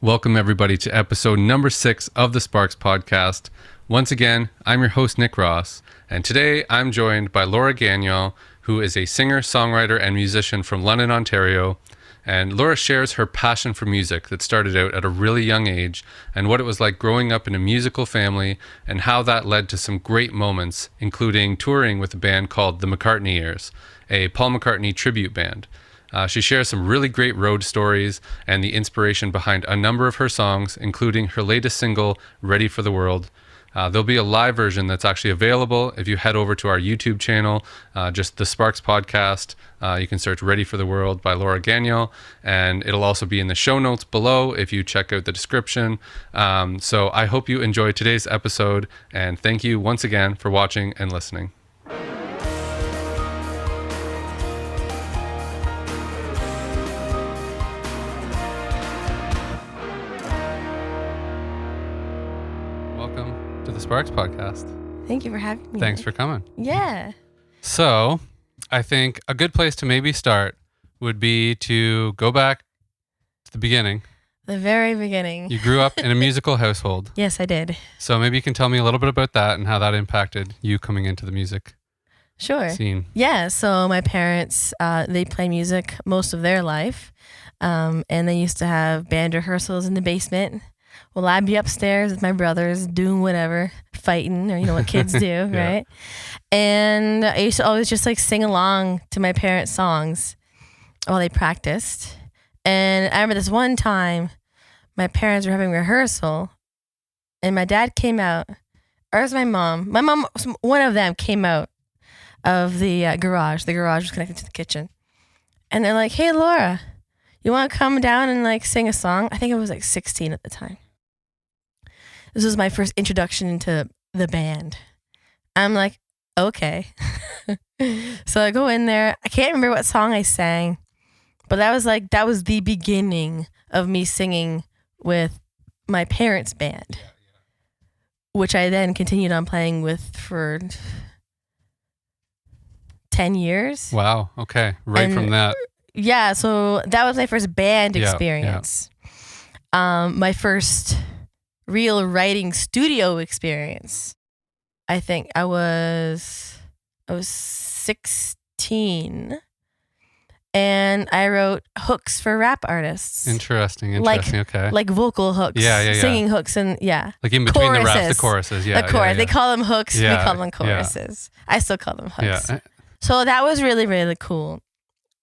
Welcome, everybody, to episode number 6 of the Sparks podcast. Once again, I'm your host, Nick Ross, and today I'm joined by Laura Gagnon, who is a singer, songwriter, and musician from London, Ontario. And Laura shares her passion for music that started out at a really young age and what it was like growing up in a musical family and how that led to some great moments, including touring with a band called the McCartney Years, a Paul McCartney tribute band. She shares some really great road stories and the inspiration behind a number of her songs, including her latest single, Ready for the World. There'll be a live version that's actually available if you head over to our YouTube channel, just the Sparks Podcast. You can search Ready for the World by Laura Gagnon, and it'll also be in the show notes below if you check out the description. So I hope you enjoy today's episode, and thank you once again for watching and listening. Welcome to the Sparks Podcast. Thank you for having me. Thanks for coming. Yeah. So I think a good place to maybe start would be to go back to the beginning. The very beginning. You grew up in a musical household. Yes, I did. So maybe you can tell me a little bit about that and how that impacted you coming into the music scene. Yeah. So my parents, they play music most of their life. And they used to have band rehearsals in the basement. Well, I'd be upstairs with my brothers doing whatever, fighting, or you know what kids do, Yeah. right? And I used to always just like sing along to my parents' songs while they practiced. And I remember this one time, my parents were having rehearsal, and my dad came out, or it was my mom. My mom, one of them came out of the garage. The garage was connected to the kitchen. And they're like, "Hey, Laura, you want to come down and like sing a song?" I think I was like 16 at the time. This was my first introduction into the band. I'm like, okay. So I go in there. I can't remember what song I sang, but that was the beginning of me singing with my parents' band, which I then continued on playing with for 10 years. Wow. Okay. From that. Yeah, so that was my first band experience. My first real writing studio experience. I think I was 16, and I wrote hooks for rap artists. Interesting. Okay. Like vocal hooks. Yeah. Singing hooks and Like in between the raps, the choruses. Yeah. The chorus. Yeah. They call them hooks. Yeah, We call them choruses. Yeah. I still call them hooks. Yeah. So that was really, really cool.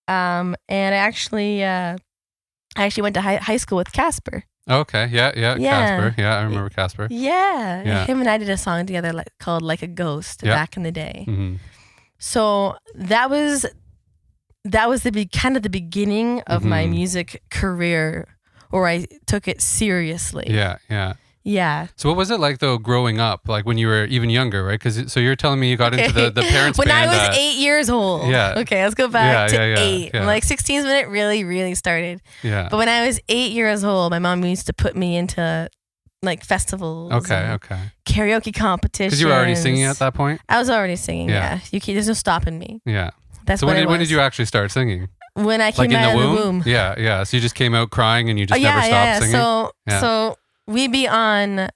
And I actually went to high school with Casper. Okay. Yeah. Casper. Yeah, I remember Casper. Yeah. Him and I did a song together called "Like a Ghost" back in the day. Mm-hmm. So that was kind of the beginning of my music career, where I took it seriously. Yeah. So what was it like though growing up, like when you were even younger, right? Because so you're telling me you got into the parents' when band. When I was 8 years old. Yeah. Okay, let's go back to 8. Yeah. Like 16 is when it really, really started. Yeah. But when I was 8 years old, my mom used to put me into like festivals. Okay. Karaoke competitions. Because you were already singing at that point? I was already singing, yeah. There's no stopping me. Yeah. That's so when did you actually start singing? When I came out of the womb. Yeah. So you just came out crying and you just never stopped singing? So we'd be on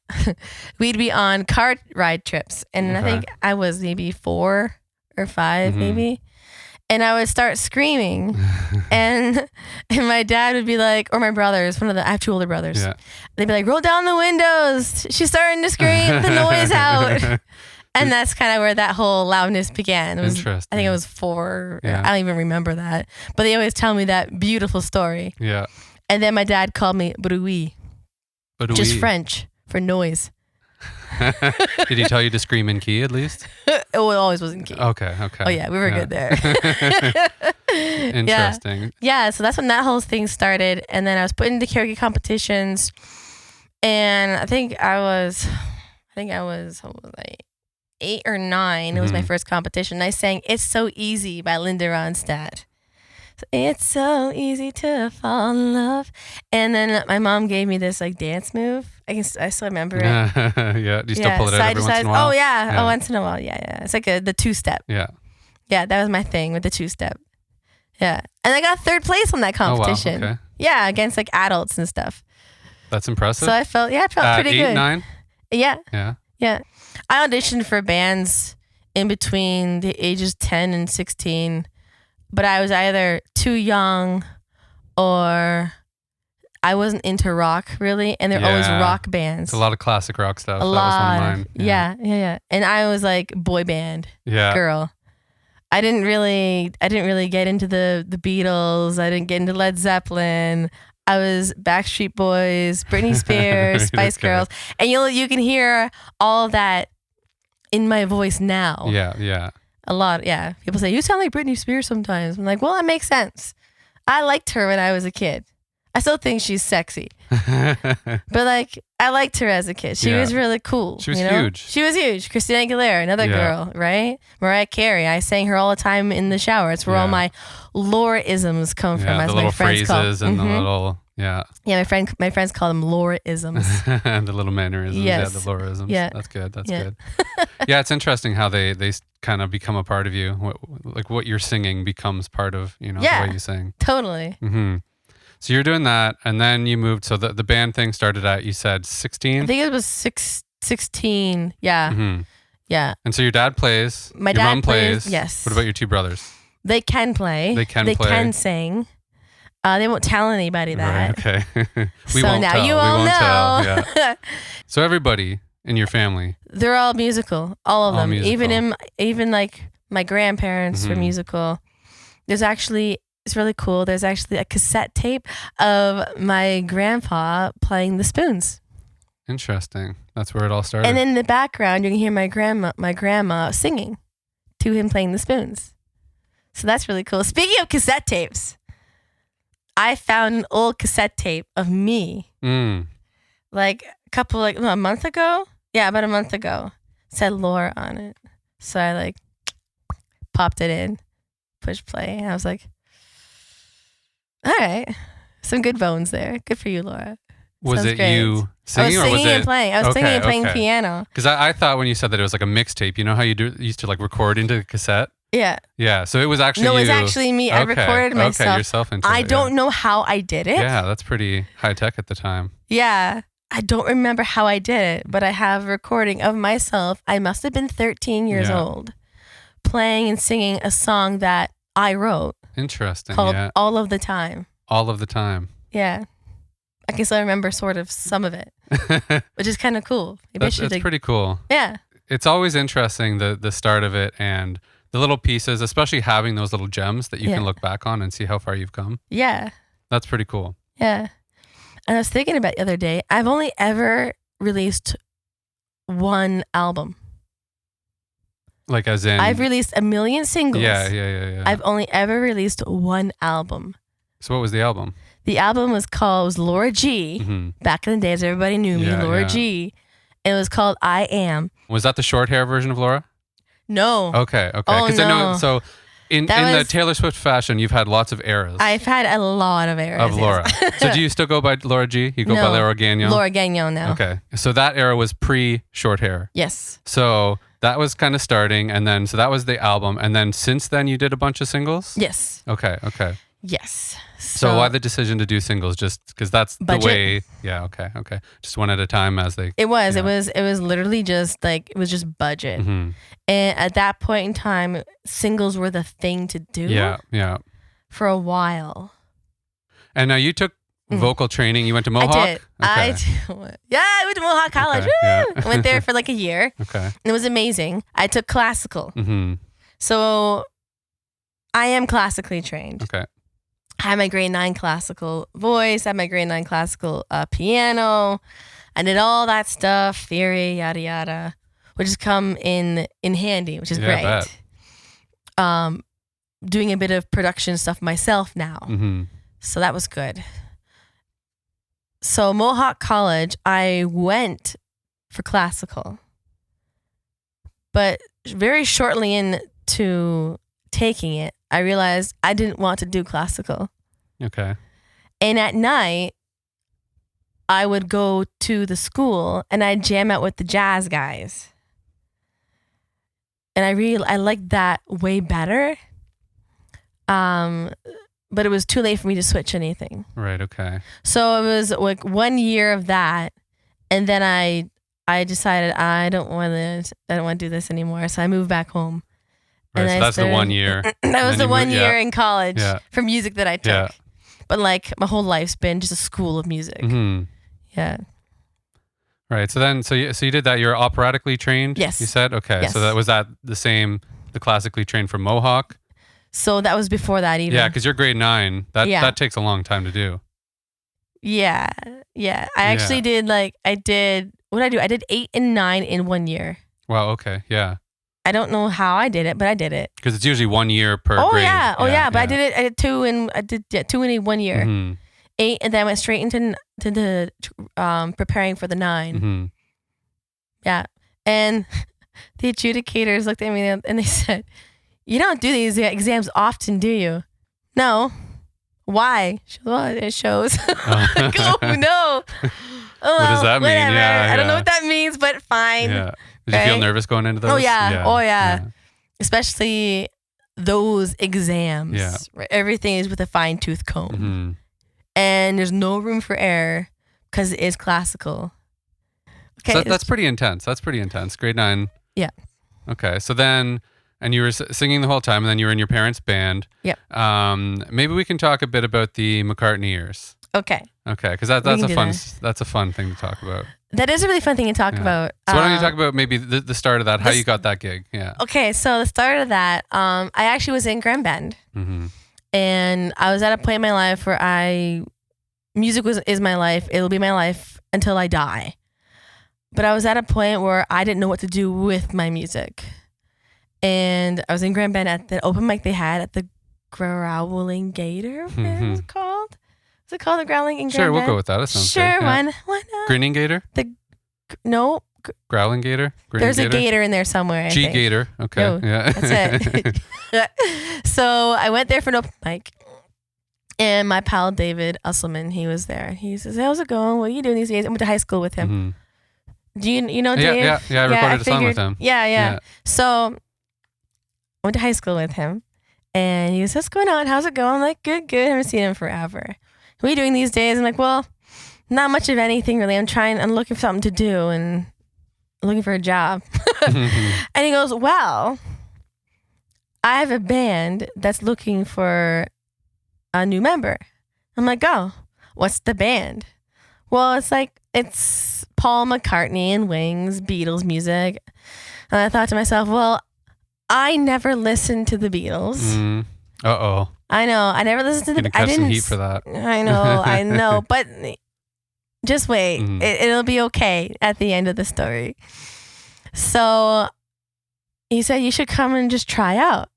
car ride trips, and I think I was maybe 4 or 5 maybe, and I would start screaming, and my dad would be like, or my brothers, I have 2 older brothers, they'd be like, "Roll down the windows, she's starting to scream, get the noise out." And that's kind of where that whole loudness began. It was, interesting. I think it was 4. I don't even remember that, but they always tell me that beautiful story. Yeah. And then my dad called me bruit. Just French for noise. Did he tell you to scream in key at least? Oh, it always was in key. Okay. Oh yeah, we were good there. Interesting. Yeah, so that's when that whole thing started. And then I was put into karaoke competitions, and I think I was like 8 or 9. It was my first competition. I sang "It's So Easy" by Linda Ronstadt. It's so easy to fall in love. And then my mom gave me this like dance move. I still remember it. Yeah. Do you still pull it out every once in a while? Oh yeah. Once in a while. Yeah. It's like the 2-step. Yeah. Yeah, that was my thing with the 2-step. Yeah. And I got 3rd place on that competition. Oh, wow. Okay. Yeah, against like adults and stuff. That's impressive. So I felt pretty 8, good. 9? Yeah. Yeah. Yeah. I auditioned for bands in between the ages 10 and 16, but I was either too young or I wasn't into rock really, and they're always rock bands. It's a lot of classic rock stuff. A that lot. was one of mine. Yeah. And I was like boy band girl. I didn't really get into the Beatles. I didn't get into Led Zeppelin. I was Backstreet Boys, Britney Spears, Spice Girls, and you can hear all of that in my voice now. Yeah. A lot. Yeah. People say you sound like Britney Spears sometimes. I'm like, well, that makes sense. I liked her when I was a kid. I still think she's sexy, but like I liked her as a kid. She was really cool. She was huge. She was huge. Christina Aguilera, another girl, right? Mariah Carey. I sang her all the time in the shower. It's where all my Laura-isms come from. As the my little friends phrases call. and the little Yeah, my friends call them Laura-isms. and the little mannerisms. Yes. The Laura-isms. Yeah. That's good. That's good. Yeah, it's interesting how they kind of become a part of you. What you're singing becomes part of the way you sing. Totally. Mm-hmm. So you're doing that, and then you moved. So the band thing started at, you said 16? I think it was 16. Yeah. Mm-hmm. Yeah. And so your dad plays. My your dad mom plays. Yes. What about your two brothers? They can play. They can sing. They won't tell anybody that. Right, okay. So now you all know. Yeah. So everybody in your family. They're all musical. All of them. Musical. Even like my grandparents were musical. It's really cool. There's actually a cassette tape of my grandpa playing the spoons. Interesting. That's where it all started. And in the background, you can hear my grandma singing to him playing the spoons. So that's really cool. Speaking of cassette tapes, I found an old cassette tape of me. Like a month ago. Yeah, about a month ago. It said Laura on it. So I popped it in, push play, and I was like, all right, some good bones there. Good for you, Laura. Was it great. You singing, I was singing or was it and playing? I was singing and playing piano. Because I thought when you said that it was like a mixtape. You know how you used to record into the cassette? Yeah. Yeah. So it was actually No, it was actually me. I recorded myself. Okay, yourself into I don't know how I did it. Yeah, that's pretty high tech at the time. Yeah. I don't remember how I did it, but I have a recording of myself. I must have been 13 years old, playing and singing a song that I wrote. Interesting. Called All of the Time. All of the Time. Yeah. I guess I remember sort of some of it, which is kind of cool. That's pretty cool. Yeah. It's always interesting, the start of it and the little pieces, especially having those little gems that you can look back on and see how far you've come. Yeah. That's pretty cool. Yeah. And I was thinking about the other day, I've only ever released one album. Like as in? I've released a million singles. Yeah. I've only ever released one album. So what was the album? The album was called Laura G. Mm-hmm. Back in the days, everybody knew me, Laura G. It was called I Am. Was that the short hair version of Laura? No. Okay. Oh, Because no. I know, so in the Taylor Swift fashion, you've had lots of eras. I've had a lot of eras. Of Laura. So do you still go by Laura G? You go by Laura Gagnon? Laura Gagnon now. Okay. So that era was pre-short hair. Yes. So that was kind of starting, and then, so that was the album, and then since then you did a bunch of singles? Yes. Okay. Yes. So why the decision to do singles? Just because that's budget. The way. Yeah. Okay. Just one at a time as they. It was. It was literally just it was just budget. Mm-hmm. And at that point in time, singles were the thing to do. Yeah. For a while. And now you took vocal training. You went to Mohawk? I did. Okay. I went to Mohawk College. Okay, yeah. I went there for like a year. Okay. And it was amazing. I took classical. Mm-hmm. So I am classically trained. Okay. I had my grade 9 classical voice. I had my grade 9 classical piano. I did all that stuff, theory, yada, yada, which has come in handy, which is great. I bet. Doing a bit of production stuff myself now. Mm-hmm. So that was good. So Mohawk College, I went for classical. But very shortly into taking it, I realized I didn't want to do classical. Okay. And at night, I would go to the school and I'd jam out with the jazz guys. And I liked that way better. but it was too late for me to switch anything. Right. Okay. So it was like 1 year of that, and then I decided I don't want to do this anymore. So I moved back home. Right. So that's the 1 year. That was the 1 year in college for music that I took. Yeah. But like my whole life's been just a school of music. Mm-hmm. Yeah. Right. So then, so you did that. You're operatically trained. Yes. You said okay. Yes. So that was the classically trained from Mohawk. So that was before that even. Yeah, because you're grade 9. That takes a long time to do. Yeah. I actually did what did I do? I did 8 and 9 in 1 year. Wow. Okay. Yeah. I don't know how I did it, but I did it. Because it's usually 1 year per grade. But I did it. I did 2 in 1 year. Mm-hmm. 8, and then I went straight into the preparing for the 9. Mm-hmm. Yeah, and the adjudicators looked at me and they said, "You don't do these exams often, do you?" No. Why? She goes, well, it shows. Like, oh no. Oh, what does that mean? Whatever. Yeah, I don't know what that means, but fine. Yeah. Did you feel nervous going into those? Oh yeah. Especially those exams. Yeah. Right? Everything is with a fine tooth comb. Mm-hmm. And there's no room for error because it is classical. Okay. So that's pretty intense. Grade 9. Yeah. Okay. So then, and you were singing the whole time, and then you were in your parents' band. Yep. Maybe we can talk a bit about the McCartney Years. Okay. Okay. Because that's a fun thing to talk about. That is a really fun thing to talk about. So why don't you talk about maybe the start of that, how you got that gig? Yeah. Okay. So the start of that, I actually was in Grand Bend. Mm-hmm. And I was at a point in my life where music is my life. It'll be my life until I die. But I was at a point where I didn't know what to do with my music. And I was in Grand Bend at the open mic they had at the Growling Gator. What is it called? Is it called the Growling in Grand Bend? Sure, we'll go with that. That sounds good. Sure, yeah. why not? Grinning Gator? No. Growling Gator? There's a gator in there somewhere. I think. Gator. Okay. No, yeah. That's it. So I went there for an open mic. And my pal David Usselman, he was there. He says, "How's it going? What are you doing these days?" I went to high school with him. Mm-hmm. Do you know Dave? Yeah. I recorded a song with him. Yeah. So I went to high school with him. And he goes, "What's going on? How's it going?" I'm like, good. I haven't seen him forever. What are you doing these days? I'm like, well, not much of anything really. I'm looking for something to do and I'm looking for a job. And he goes, well, I have a band that's looking for a new member. I'm like, oh, what's the band? Well, it's Paul McCartney and Wings, Beatles music. And I thought to myself, well, I never listened to the Beatles. Uh-oh. I know. I never listened to the. I didn't. Some heat for that. I know. But just wait. Mm-hmm. It'll be okay at the end of the story. So he said, you should come and just try out.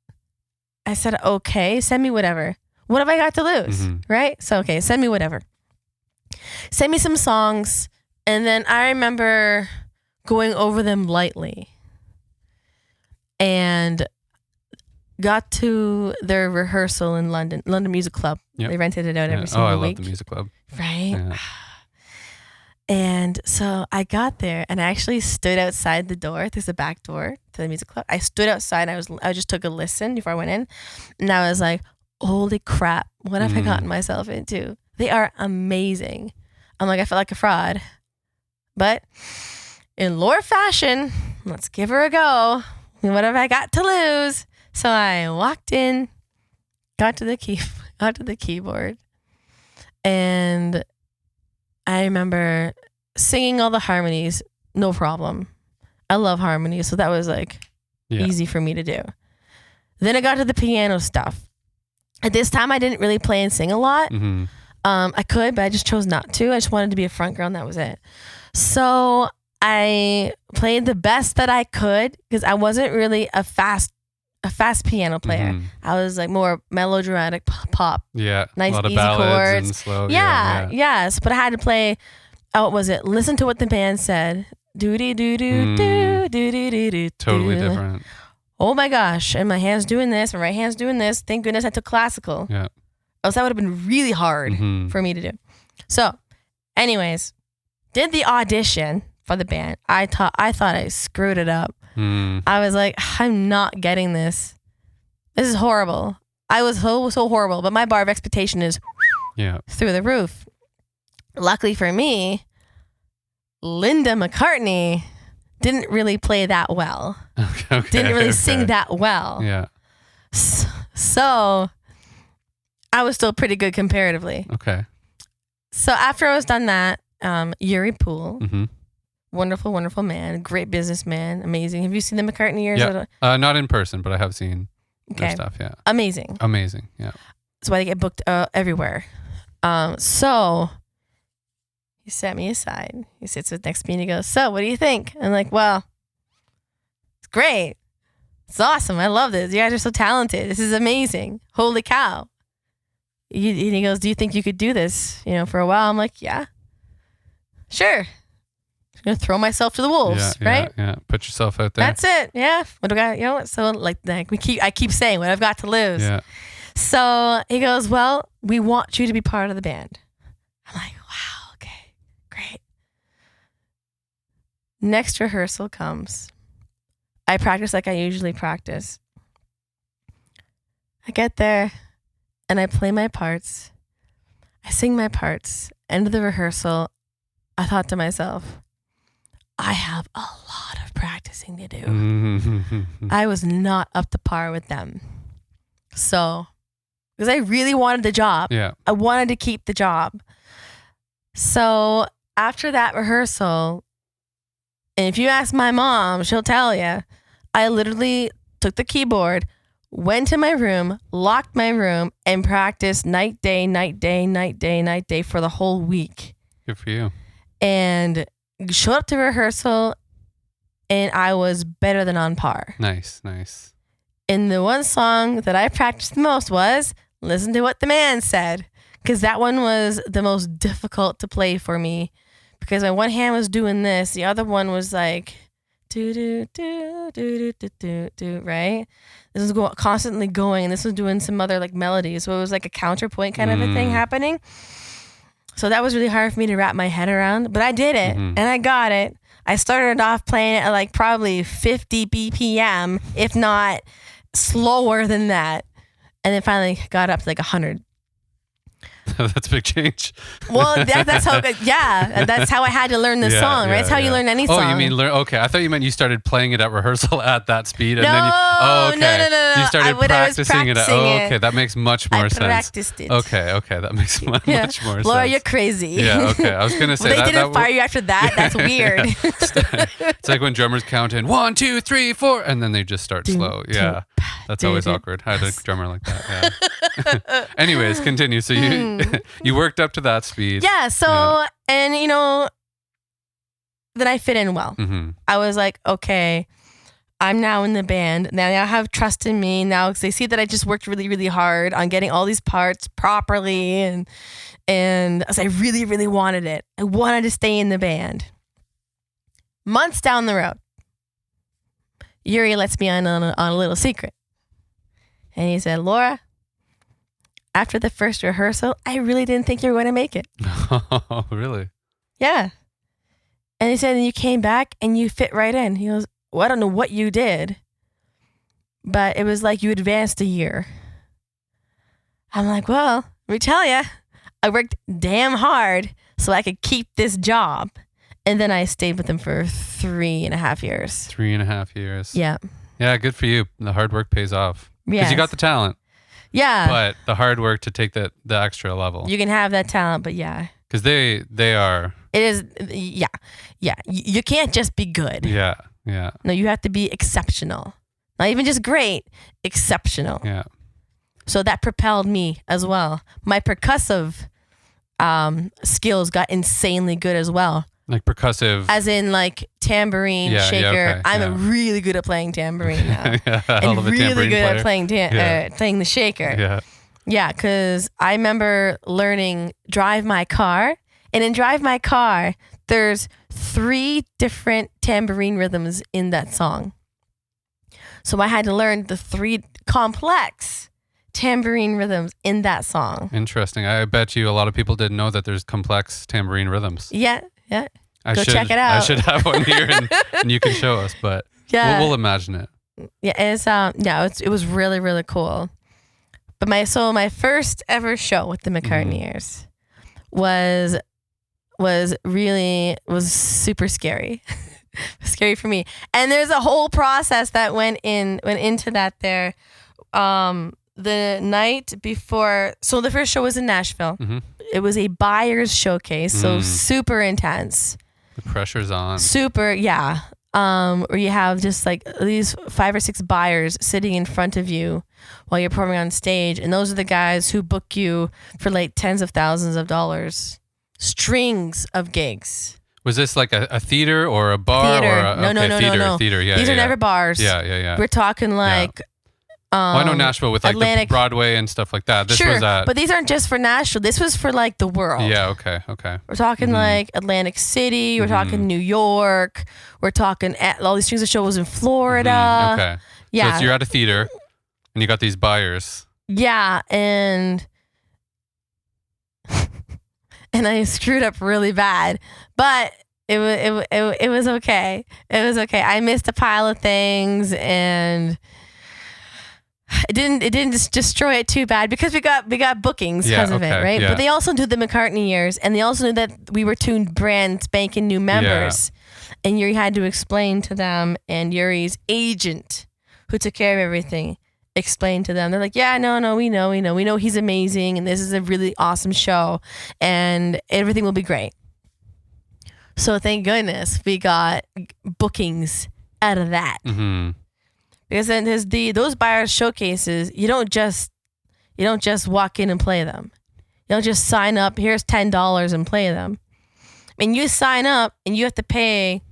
I said, okay, send me whatever. What have I got to lose? Mm-hmm. Right? So, okay, send me whatever. Send me some songs. And then I remember going over them lightly. And got to their rehearsal in London Music Club. Yep. They rented it out every single week. Oh, I love the Music Club. Right? Yeah. And so I got there and I actually stood outside the door. There's a back door to the Music Club. I stood outside and I just took a listen before I went in. And I was like, holy crap, what have I gotten myself into? They are amazing. I'm like, I felt like a fraud. But in lore fashion, let's give her a go. What have I got to lose? So I walked in, got to the keyboard, and I remember singing all the harmonies, no problem. I love harmonies, so that was easy for me to do. Then I got to the piano stuff. At this time, I didn't really play and sing a lot. Mm-hmm. I could, but I just chose not to. I just wanted to be a front girl, and that was it. So I played the best that I could because I wasn't really a fast piano player. Mm-hmm. I was more melodramatic pop. Yeah. Nice, a lot of easy ballads chords. And slow. Yes. But I had to play, what was it? Listen to what the band said. Totally different. Oh my gosh. And my hand's doing this. My right hand's doing this. Thank goodness I took classical. Yeah. Else that would have been really hard for me to do. So, anyways, did the audition for the band. I thought I screwed it up. I was like, I'm not getting this. This is horrible. I was so horrible, but my bar of expectation is through the roof. Luckily for me, Linda McCartney didn't really play that well. Didn't really sing that well. Yeah. So I was still pretty good comparatively. Okay. So after I was done that, Yuri Poole, Mm-hmm. wonderful, wonderful man, great businessman, amazing. Have you seen the McCartney Years? Yeah. Not in person, but I have seen their stuff. Yeah. Amazing. Yeah. That's why they get booked everywhere. So he sat me aside. He sits next to me and he goes, "So what do you think?" I'm like, "Well, it's great. It's awesome. I love this. You guys are so talented. This is amazing. Holy cow." And he goes, "Do you think you could do this, for a while?" I'm like, "Yeah, sure. I'm going to throw myself to the wolves, right?" Yeah. Put yourself out there. That's it. Yeah. What do I got? So I keep saying what I've got to lose. Yeah. So he goes, "Well, we want you to be part of the band." I'm like, "Wow. Okay, great." Next rehearsal comes. I practice like I usually practice. I get there and I play my parts. I sing my parts. End of the rehearsal, I thought to myself, I have a lot of practicing to do. I was not up to par with them. So, because I really wanted the job. Yeah. I wanted to keep the job. So after that rehearsal, and if you ask my mom, she'll tell you, I literally took the keyboard, went to my room, locked my room, and practiced night, day for the whole week. Good for you. And showed up to rehearsal, and I was better than on par. Nice. And the one song that I practiced the most was Listen to What the Man Said, because that one was the most difficult to play for me, because my one hand was doing this, the other one was like do do do do do do do, right? This was constantly going, and this was doing some other like melodies, so it was like a counterpoint kind of a thing happening. So that was really hard for me to wrap my head around, but I did it, and I got it. I started off playing it at like probably 50 BPM, if not slower than that, and then finally got up to like 100. That's a big change. Well, that's how. Yeah, that's how I had to learn the song, right? It's how you learn any song. Oh, you mean learn? Okay, I thought you meant you started playing it at rehearsrsal at that speed, and no, then you. Oh, okay. No. You started practicing it. Okay, that makes much more sense. I practiced it. Okay, that makes much more sense. Laura, you're crazy. Yeah. Okay, I was gonna say they didn't fire you after that. That's weird. It's like when drummers count in 1, 2, 3, 4, and then they just start slow. Yeah, that's always awkward. I had a drummer like that. Yeah. Anyways, continue. So you worked up to that speed. Yeah. So and then I fit in well. I was like, okay, I'm now in the band. Now I have trust in me now, because they see that I just worked really, really hard on getting all these parts properly, and as I really, really wanted it. I wanted to stay in the band. Months down the road, Yuri lets me on a little secret, and he said, "Laura, after the first rehearsal, I really didn't think you were going to make it." Oh, really? Yeah. And he said, "And you came back and you fit right in." He goes, "Well, I don't know what you did, but it was like you advanced a year." I'm like, "Well, let me tell you, I worked damn hard so I could keep this job." And then I stayed with him for 3.5 years. 3.5 years. Yeah. Yeah, good for you. The hard work pays off. Because Yes. you got the talent. Yeah. But the hard work to take the extra level. You can have that talent, but yeah. Because they are. It is, yeah. Yeah. You can't just be good. Yeah. No, you have to be exceptional. Not even just great, exceptional. Yeah. So that propelled me as well. My percussive skills got insanely good as well. Like percussive. As in like tambourine, shaker. okay, I'm really good at playing tambourine now. And really good player. at playing the shaker. Yeah. Yeah, because I remember learning Drive My Car. And in Drive My Car, there's 3 different tambourine rhythms in that song. So I had to learn the 3 complex tambourine rhythms in that song. Interesting. I bet you a lot of people didn't know that there's complex tambourine rhythms. Yeah. Go check it I out. should have one here and you can show us, but we'll imagine it. Yeah, it was really, really cool. But my first ever show with the McCartney Years was super scary. Scary for me. And there's a whole process that went into that there. The night before, so the first show was in Nashville. It was a buyer's showcase, so super intense. The pressure's on. Super, yeah. Where you have just like these 5 or 6 buyers sitting in front of you while you're performing on stage, and those are the guys who book you for like tens of thousands of dollars, strings of gigs. Was this like a theater or a bar? Theater. Or No. Theater. Yeah. These are never bars. Yeah. We're talking like. Well, I know Nashville with like Atlantic. the Broadway and stuff like that. This sure, was but these aren't just for Nashville. This was for like the world. Yeah, okay. We're talking like Atlantic City. We're talking New York. We're talking all these strings of shows in Florida. Okay. Yeah. So you're at a theater and you got these buyers. Yeah, and I screwed up really bad, but it was okay. It was okay. I missed a pile of things and. It didn't just destroy it too bad because we got bookings because of it, right? Yeah. But they also knew the McCartney Years, and they also knew that we were two brand spanking new members, and Yuri had to explain to them, and Yuri's agent, who took care of everything, explained to them. They're like, yeah, no, we know he's amazing, and this is a really awesome show, and everything will be great. So thank goodness we got bookings out of that. Because then there's those buyers showcases, you don't just walk in and play them. You don't just sign up, here's $10 and play them. I mean, you sign up and you have to pay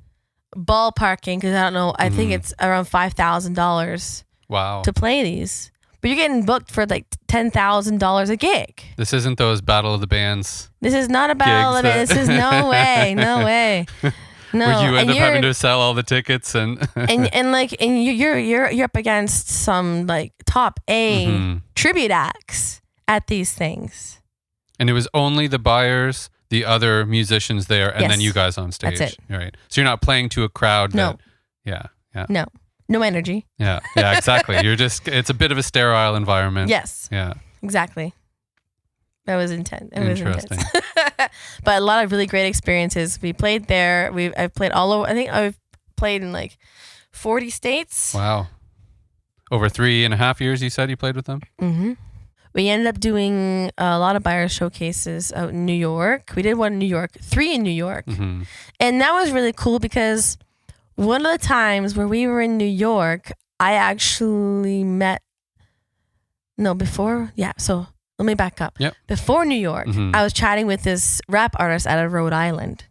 ballparking, because I don't know, I think it's around $5,000 to play these. But you're getting booked for like $10,000 a gig. This isn't those Battle of the Bands. This is not a Battle of the Bands. This is no way. No, where you end up having to sell all the tickets and you're up against some like top A tribute acts at these things. And it was only the buyers, the other musicians there, and then you guys on stage. That's it. Right. So you're not playing to a crowd. No. Yeah. No energy. Yeah, exactly. It's a bit of a sterile environment. Yes. Yeah. Exactly. That was intense. Interesting. But a lot of really great experiences. We played there. I've played all over. I think I've played in like 40 states. Wow. Over 3.5 years, you said you played with them? We ended up doing a lot of buyer showcases out in New York. We did one in New York, 3 in New York. And that was really cool because one of the times where we were in New York, I actually met, so let me back up. Yep. Before New York, I was chatting with this rap artist out of Rhode Island.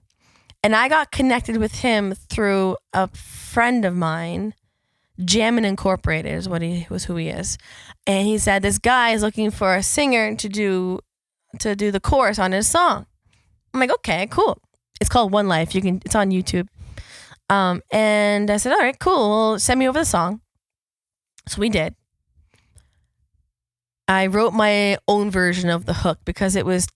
And I got connected with him through a friend of mine. Jammin' Incorporated is who he is. And he said, this guy is looking for a singer to do the chorus on his song. I'm like, okay, cool. It's called One Life. It's on YouTube. And I said, all right, cool. Well, send me over the song. So we did. I wrote my own version of the hook because it was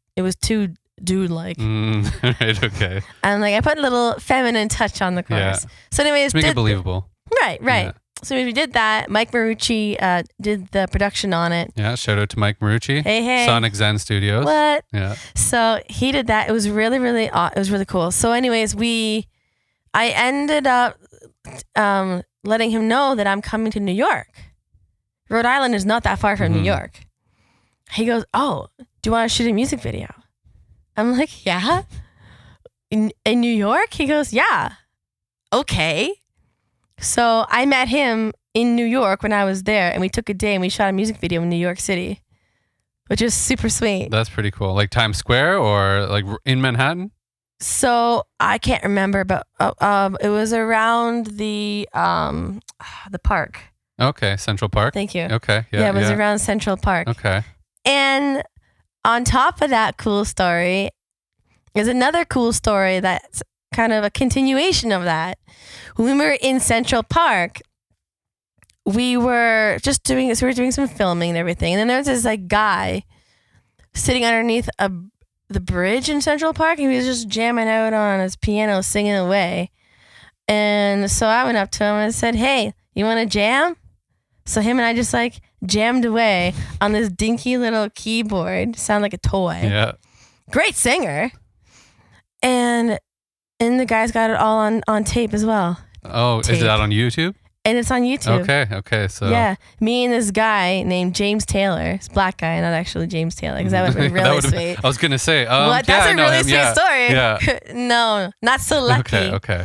too dude-like. Right, okay. And like I put a little feminine touch on the chorus. Yeah. So anyways, make it believable. Right. Yeah. So we did that. Mike Marucci did the production on it. Yeah, shout out to Mike Marucci. Hey. Sonic Zen Studios. What? Yeah. So he did that. It was really, really, it was really cool. So anyways, I ended up letting him know that I'm coming to New York. Rhode Island is not that far from New York. He goes, oh, do you want to shoot a music video? I'm like, yeah. In New York? He goes, yeah. Okay. So I met him in New York when I was there, and we took a day and we shot a music video in New York City, which is super sweet. That's pretty cool. Like Times Square or like in Manhattan? So I can't remember, but it was around the park. Okay, Central Park. Thank you. Okay, yeah. It was around Central Park. Okay. And on top of that cool story, there's another cool story that's kind of a continuation of that. When we were in Central Park, we were just doing this. We were doing some filming and everything. And then there was this like guy sitting underneath the bridge in Central Park, and he was just jamming out on his piano, singing away. And so I went up to him and said, hey, you want to jam? So him and I just like jammed away on this dinky little keyboard. Sound like a toy. Yeah. Great singer. And the guy's got it all on tape as well. Oh, Tape. is that on YouTube? And it's on YouTube. Okay. So yeah, me and this guy named James Taylor. It's a black guy, not actually James Taylor, because that would have been really sweet. I was gonna say, what? That's a really sweet story. Yeah. No, not so lucky. Okay.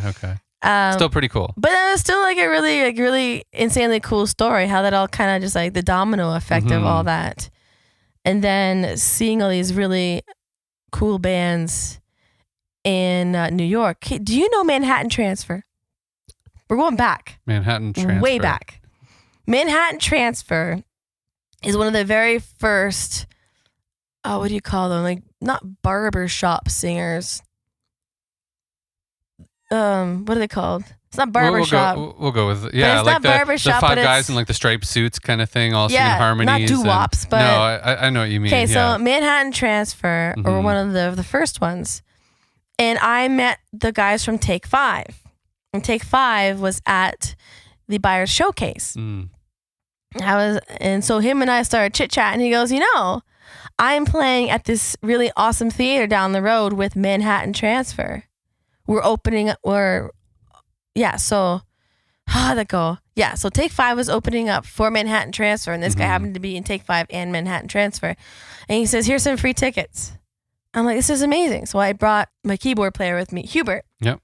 Still pretty cool. But it was still like a really insanely cool story. How that all kind of just like the domino effect of all that, and then seeing all these really cool bands in New York. Do you know Manhattan Transfer? We're going back. Manhattan Transfer. Way back. Manhattan Transfer is one of the very first, what do you call them? Like, not barbershop singers. What are they called? It's not barbershop. We'll go with, yeah, like the five guys in like the striped suits kind of thing, all singing harmonies. Not doo-wops, but. No, I know what you mean. Okay, so Manhattan Transfer were one of the first ones. And I met the guys from Take 5. And Take 5 was at the Buyers Showcase. And so him and I started chit-chatting. He goes, I'm playing at this really awesome theater down the road with Manhattan Transfer. We're opening up, so how'd that go? Yeah, so Take 5 was opening up for Manhattan Transfer, and this guy happened to be in Take 5 and Manhattan Transfer. And he says, here's some free tickets. I'm like, this is amazing. So I brought my keyboard player with me, Hubert. Yep.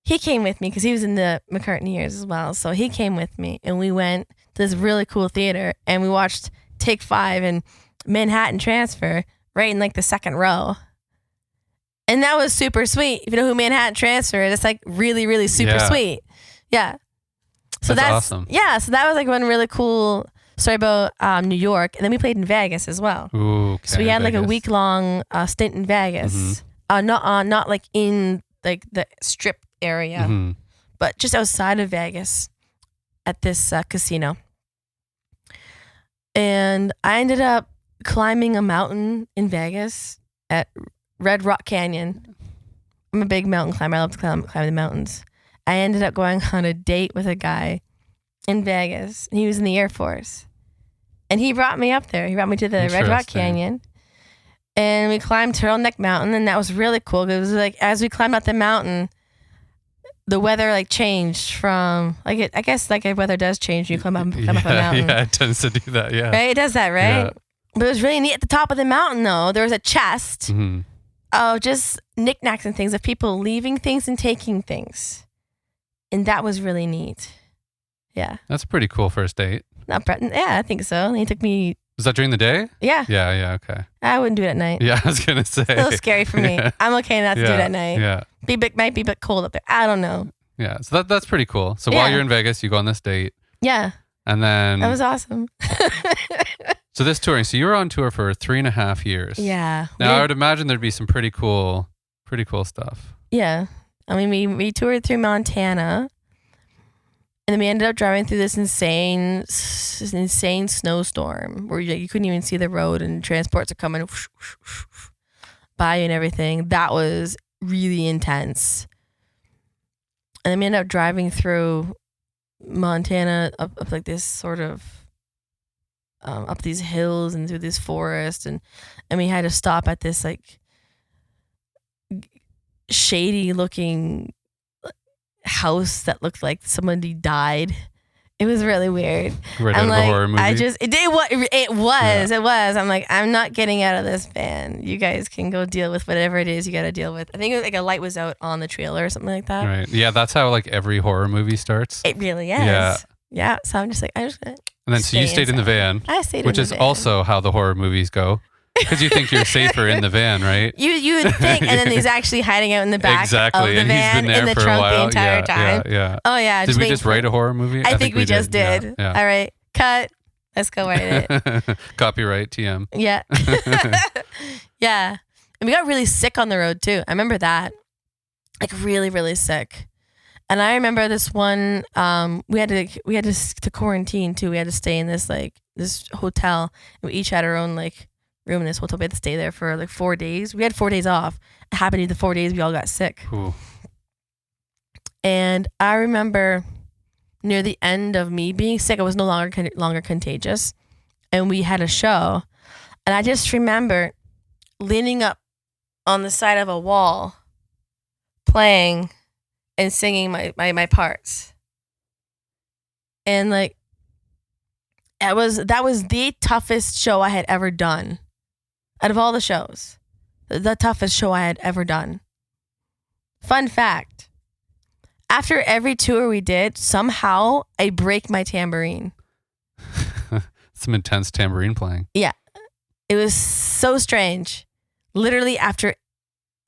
He came with me because he was in the McCartney Years as well. So he came with me, and we went to this really cool theater, and we watched Take 5 and Manhattan Transfer right in like the second row. And that was super sweet. If you know who Manhattan Transfer is, it's like really, really super sweet. Yeah. So that's awesome. Yeah. So that was like one really cool story about New York. And then we played in Vegas as well. Ooh, okay, so we had like a week-long stint in Vegas. Not like in like the strip area, but just outside of Vegas at this casino. And I ended up climbing a mountain in Vegas at Red Rock Canyon. I'm a big mountain climber. I love to climb the mountains. I ended up going on a date with a guy in Vegas. He was in the Air Force. And he brought me up there. He brought me to the Red Rock Canyon. And we climbed Turtleneck Mountain, and that was really cool. It was like, as we climbed up the mountain, the weather like changed from like I guess like weather does change when you climb up a mountain. Yeah, it tends to do that. Yeah, right. It does that, right? Yeah. But it was really neat. At the top of the mountain, though, there was a chest of just knickknacks and things of people leaving things and taking things, and that was really neat. Yeah, that's a pretty cool first date. Yeah, I think so. And he took me. Was that during the day? Yeah. Yeah. Okay. I wouldn't do it at night. Yeah, I was gonna say. It's a little scary for me. I'm okay not to do it at night. Yeah. Might be a bit cold up there. I don't know. Yeah. So that's pretty cool. So while you're in Vegas, you go on this date. Yeah. And then that was awesome. So this touring. So you were on tour for 3.5 years. Yeah. Now I would imagine there'd be some pretty cool stuff. Yeah. I mean, we toured through Montana. And then we ended up driving through this insane snowstorm where you couldn't even see the road and transports are coming by you and everything. That was really intense. And then we ended up driving through Montana up like this sort of up these hills and through this forest, and we had to stop at this like shady looking house that looked like somebody died. It was really weird. Right out of a horror movie. It was. I'm like, I'm not getting out of this van. You guys can go deal with whatever it is you got to deal with. I think it was like a light was out on the trailer or something like that. Right. Yeah, that's how like every horror movie starts. It really is. Yeah. So I'm just like, I'm just gonna. And then so you stayed in the van. I stayed in the van. Which is also how the horror movies go. Because you think you're safer in the van, right? You would think, and then he's actually hiding out in the back of the van in the trunk the entire time. Yeah. Oh yeah. Did we just write a horror movie? I think we just did. Yeah. All right, cut. Let's go write it. Copyright TM. Yeah. Yeah. And we got really sick on the road too. I remember that, like really, really sick. And I remember this one. We had to quarantine too. We had to stay in this hotel. And we each had our own room in this hotel. We had to stay there for like 4 days. We had 4 days off. It happened to be the 4 days we all got sick. Ooh. And I remember near the end of me being sick. I was no longer contagious, and we had a show, and I just remember leaning up on the side of a wall, playing and singing my parts, and like that was the toughest show I had ever done. Out of all the shows, the toughest show I had ever done. Fun fact. After every tour we did, somehow I break my tambourine. Some intense tambourine playing. Yeah. It was so strange. Literally after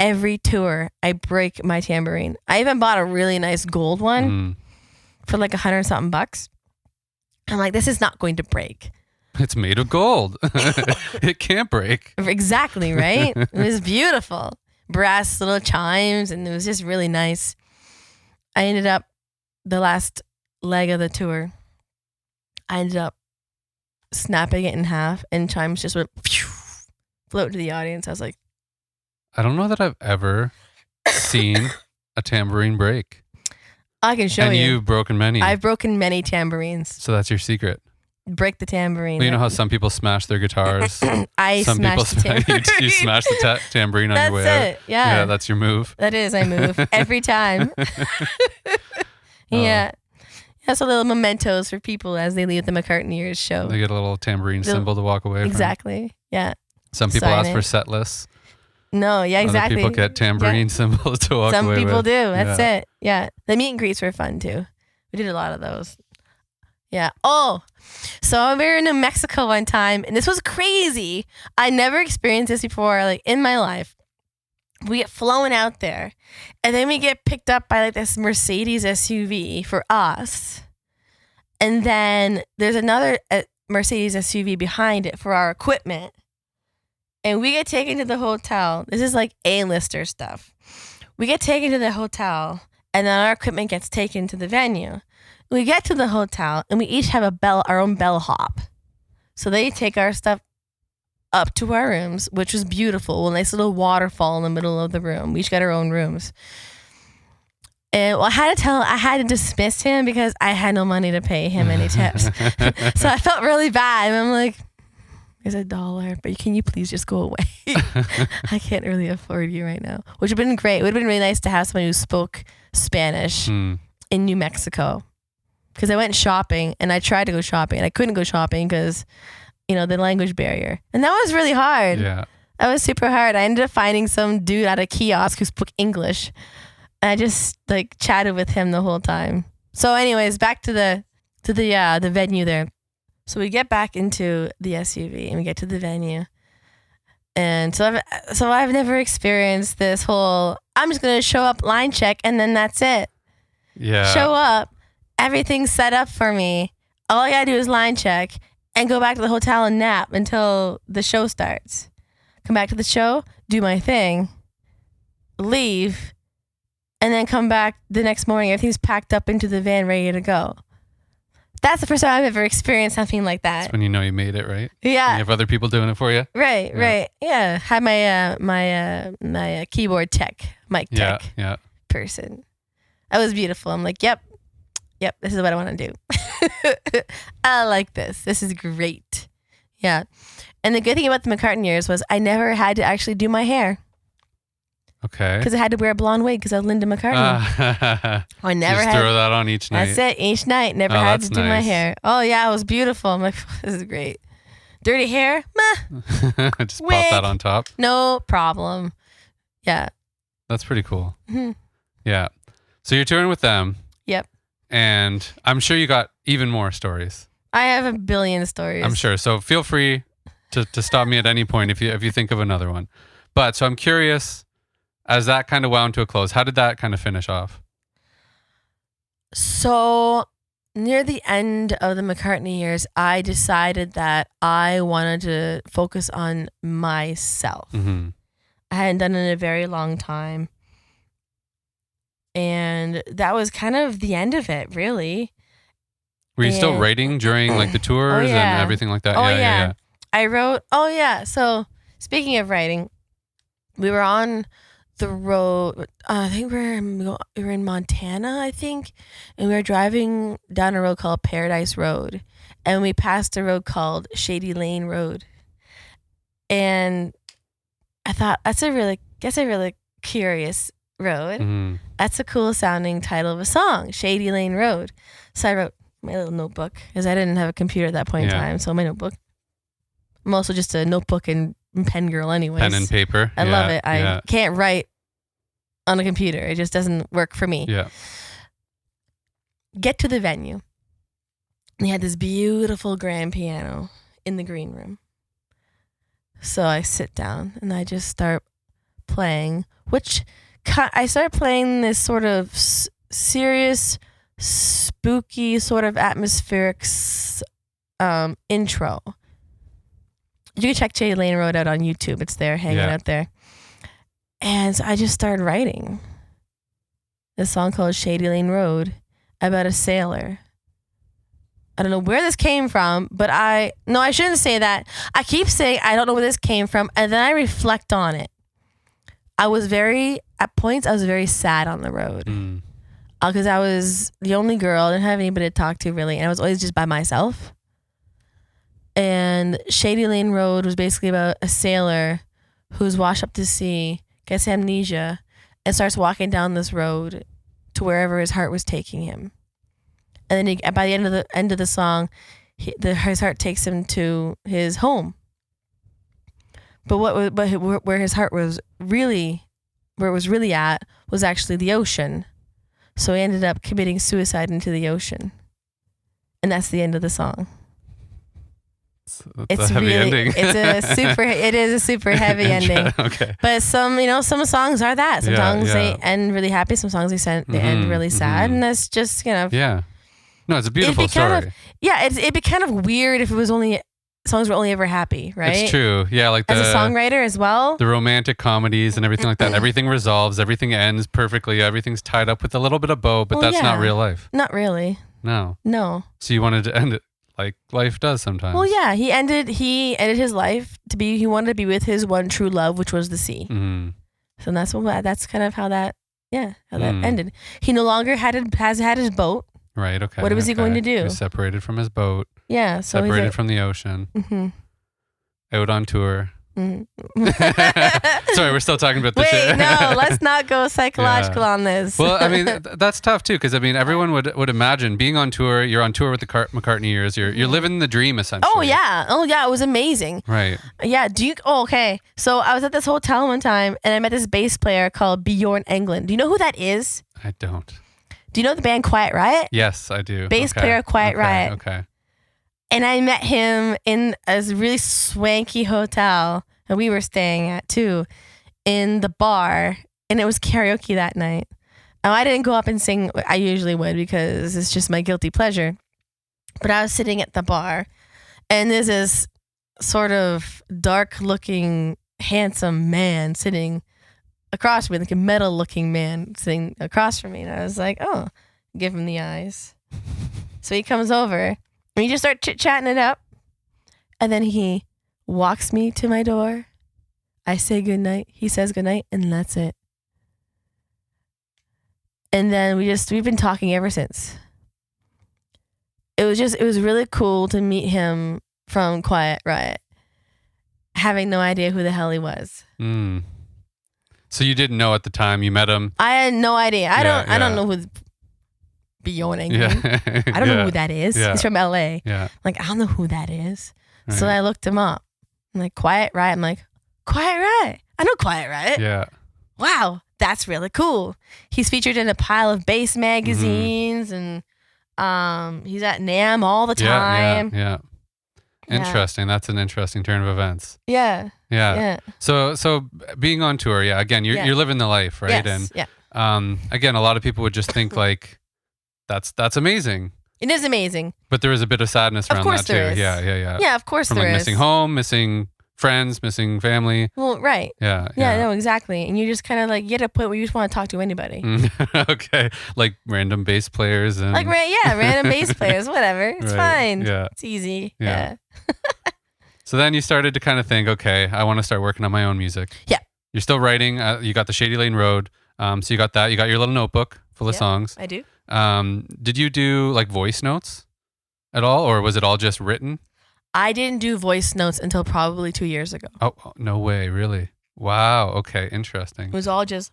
every tour, I break my tambourine. I even bought a really nice gold one for like $100 something bucks. I'm like, this is not going to break. It's made of gold. It can't break. Exactly, right? It was beautiful. Brass little chimes, and it was just really nice. I ended up, the last leg of the tour, I ended up snapping it in half, and chimes just went float to the audience. I was like, I don't know that I've ever seen a tambourine break. I can show you. And you've broken many. I've broken many tambourines. So that's your secret. Break the tambourine. Well, you know how some people smash their guitars? I some smashed the tambourine. you smash the tambourine on your way That's it. out. Yeah. Yeah, that's your move. That is, I move every time. Yeah. That's a little mementos for people as they leave the McCartney Years show. They get a little tambourine symbol to walk away from. Exactly. Yeah. Some people Sign ask it. for set lists. No, yeah, exactly. Other people get tambourine symbols to walk Some away people with. do. That's it. Yeah. The meet and greets were fun too. We did a lot of those. Yeah. Oh, so we were in New Mexico one time, and this was crazy. I never experienced this before, like in my life. We get flown out there, and then we get picked up by like this Mercedes SUV for us. And then there's another Mercedes SUV behind it for our equipment. And we get taken to the hotel. This is like A-lister stuff. We get taken to the hotel, and then our equipment gets taken to the venue. We get to the hotel, and we each have our own bellhop. So they take our stuff up to our rooms, which was beautiful. A nice little waterfall in the middle of the room. We each got our own rooms. And well, I had to dismiss him because I had no money to pay him any tips. So I felt really bad. And I'm like, there's $1, but can you please just go away? I can't really afford you right now. Which would have been great. It would have been really nice to have someone who spoke Spanish in New Mexico. Because I went shopping, and I tried to go shopping, and I couldn't go shopping because, the language barrier. And that was really hard. Yeah. That was super hard. I ended up finding some dude at a kiosk who spoke English. And I just like chatted with him the whole time. So anyways, back to the venue there. So we get back into the SUV and we get to the venue. And so I've never experienced this whole, I'm just going to show up, line check, and then that's it. Yeah. Show up. Everything's set up for me. All I gotta do is line check and go back to the hotel and nap until the show starts. Come back to the show, do my thing, leave, and then come back the next morning. Everything's packed up into the van, ready to go. That's the first time I've ever experienced something like that. That's when you know you made it, right? Yeah. You have other people doing it for you? Right. Yeah. Had my keyboard tech, mic tech person. That was beautiful. I'm like, yep, this is what I want to do. I like this. This is great. Yeah. And the good thing about the McCartney Years was I never had to actually do my hair. Okay. Because I had to wear a blonde wig because I was Linda McCartney. I never just had. throw that on each night. That's it. Each night. Never had to do my hair. Oh, yeah. It was beautiful. I'm like, this is great. Dirty hair? Meh. Just pop that on top. No problem. Yeah. That's pretty cool. Mm-hmm. Yeah. So you're touring with them. Yep. And I'm sure you got even more stories. I have a billion stories. I'm sure. So feel free to stop me at any point if you think of another one. But so I'm curious, as that kind of wound to a close, how did that kind of finish off? So near the end of the McCartney Years, I decided that I wanted to focus on myself. Mm-hmm. I hadn't done it in a very long time. And that was kind of the end of it, really. Were you still writing during like the tours and everything like that? I wrote. So speaking of writing, we were on the road. I think we were in Montana, I think, and we were driving down a road called Paradise Road, and we passed a road called Shady Lane Road, and I thought that's a really curious road. Mm-hmm. That's a cool sounding title of a song, Shady Lane Road. So I wrote my little notebook because I didn't have a computer at that point in time. So my notebook. I'm also just a notebook and pen girl anyways. Pen and paper. I love it. I can't write on a computer. It just doesn't work for me. Yeah. Get to the venue. They had this beautiful grand piano in the green room. So I sit down and I just start playing, I start playing this sort of serious, spooky, sort of atmospheric intro. You can check Shady Lane Road out on YouTube. It's there, hanging out there. And so I just started writing this song called Shady Lane Road about a sailor. I don't know where this came from, but I shouldn't say that. I keep saying I don't know where this came from, and then I reflect on it. At points, I was very sad on the road. Because I was the only girl, I didn't have anybody to talk to really, and I was always just by myself. And Shady Lane Road was basically about a sailor who's washed up to sea, gets amnesia, and starts walking down this road to wherever his heart was taking him. And then by the end of the song, his heart takes him to his home. But where his heart was really, where it was really at, was actually the ocean. So he ended up committing suicide into the ocean, and that's the end of the song. It's a heavy ending. It is a super heavy ending. Okay. But some songs are that. Some songs they end really happy. Some songs they end really sad, and that's just Yeah. No, it's a beautiful story. It'd be kind of weird if it was songs were only ever happy, right? It's true. Yeah, like as a songwriter as well. The romantic comedies and everything like that. Everything resolves. Everything ends perfectly. Everything's tied up with a little bit of bow, but that's not real life. Not really. No. So you wanted to end it like life does sometimes. Well, yeah. He ended his life he wanted to be with his one true love, which was the sea. Mm-hmm. So that's kind of how that ended. He no longer has had his boat. Right, okay. What was he going to do? He was separated from his boat. Yeah. So separated from the ocean. Mm-hmm. Out on tour. Mm-hmm. Sorry, we're still talking about this. Wait, no, let's not go psychological on this. Well, I mean, that's tough too, because I mean, everyone would imagine being on tour. You're on tour with the McCartney Years. You're living the dream essentially. Oh yeah, it was amazing. Right. Yeah. Okay. So I was at this hotel one time, and I met this bass player called Bjorn Englund. Do you know who that is? I don't. Do you know the band Quiet Riot? Yes, I do. Bass player Quiet Riot. Okay. And I met him in a really swanky hotel that we were staying at too, in the bar, and it was karaoke that night. Oh, I didn't go up and sing. I usually would because it's just my guilty pleasure. But I was sitting at the bar, and there's this sort of dark-looking, handsome man sitting across from me, like a metal-looking man sitting across from me. And I was like, oh, give him the eyes. So he comes over, and we just start chit-chatting it up. And then he walks me to my door. I say goodnight. He says goodnight, and that's it. And then we've been talking ever since. It was really cool to meet him from Quiet Riot, having no idea who the hell he was. Mm. So you didn't know at the time you met him? I had no idea. I don't know who Bjorn Englund. Yeah. I don't know who that is. Yeah. He's from LA. Yeah. Like, I don't know who that is. Right. So I looked him up. I'm like, Quiet Riot. I'm like, Quiet Riot. I know Quiet Riot. Yeah. Wow, that's really cool. He's featured in a pile of bass magazines, and he's at NAMM all the time. Yeah. Interesting. That's an interesting turn of events. Yeah. So being on tour, again, you're living the life, right? Yes. And again, a lot of people would just think like, that's amazing. It is amazing. But there is a bit of sadness around that too. Is. Yeah. Yeah, of course From there like is. missing home, missing friends, missing family. Well, right. Yeah. No, exactly. And you just kind of like get to a point where you just want to talk to anybody. Okay. Like random bass players and random bass players, whatever. It's fine. Yeah. It's easy. Yeah. So then you started to kind of think, okay, I want to start working on my own music. Yeah. You're still writing. You got the Shady Lane Road. So you got that. You got your little notebook full of songs. I do. Did you do like voice notes at all, or was it all just written? I didn't do voice notes until probably 2 years ago. Oh, no way. Really? Wow. Okay. Interesting. It was all just...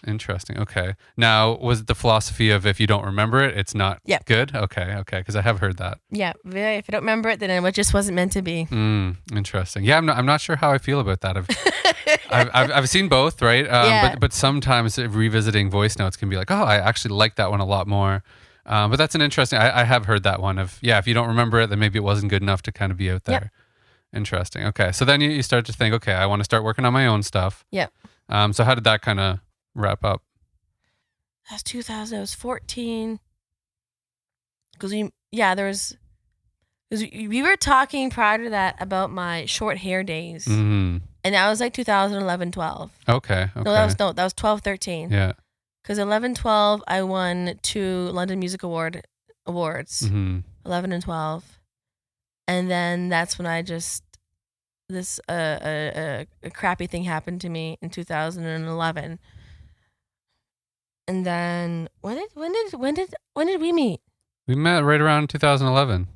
Interesting. Okay. Now, was it the philosophy of if you don't remember it, it's not good? Okay. Because I have heard that. Yeah. If I don't remember it, then it just wasn't meant to be. Interesting. Yeah, I'm not sure how I feel about that. I've seen both, right? But sometimes revisiting voice notes can be like, oh, I actually like that one a lot more. But that's an interesting. I have heard that one of if you don't remember it, then maybe it wasn't good enough to kind of be out there. Interesting. Okay. So then you start to think, okay, I want to start working on my own stuff. Yeah. So how did that kind of wrap up? That's 2000. I was 14. Because we were talking prior to that about my short hair days. Mm-hmm. And that was like 2011, 12. Okay. No, that was 12, 13. Yeah. Because 11, 12, I won 2 London Music Awards. Mm-hmm. 11 and 12. And then that's when I a crappy thing happened to me in 2011. And then when did we meet? We met right around 2011.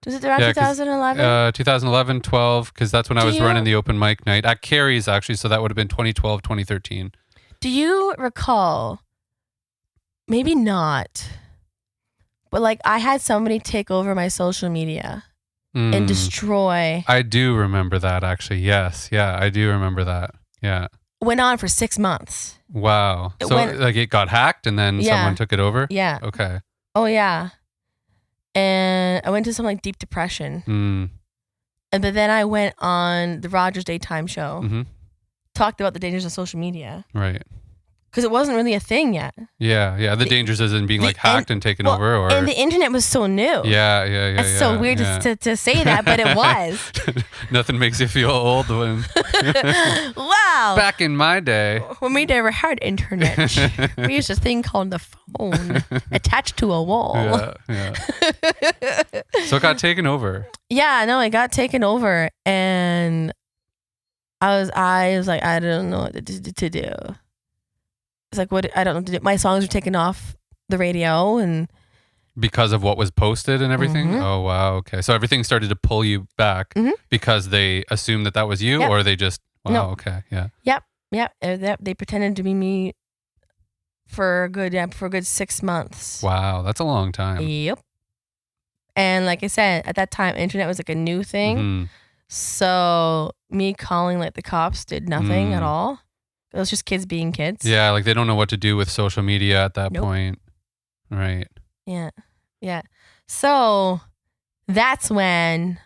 Was it around 2011? 2011, 12, because that's when I was running the open mic night at Carrie's, actually. So that would have been 2012, 2013. Do you recall? Maybe not. But like I had somebody take over my social media and destroy. I do remember that, actually. Yes. Yeah, I do remember that. Yeah. Went on for 6 months. Wow. It got hacked and then someone took it over? Yeah. Okay. Oh, yeah. And I went to some like deep depression. But then I went on the Rogers Daytime show, talked about the dangers of social media. Right. Because it wasn't really a thing yet. Yeah. The dangers as in being like hacked and taken over, or and the internet was so new. Yeah. It's so weird to say that, but it was. Nothing makes you feel old when. Wow. Back in my day, when we never had internet, we used a thing called the phone attached to a wall. Yeah. So it got taken over. Yeah, no, it got taken over, and I was like, I don't know what to do. It's like, what, I don't know what to do. My songs were taken off the radio and because of what was posted and everything. Oh wow, okay. So everything started to pull you back because they assumed that was you, or they just okay, yeah. Yep. They pretended to be me for a good 6 months. Wow, that's a long time. Yep. And like I said, at that time, internet was like a new thing. So me calling like the cops did nothing at all. It was just kids being kids. Yeah, like they don't know what to do with social media at that point. Right. Yeah. So that's when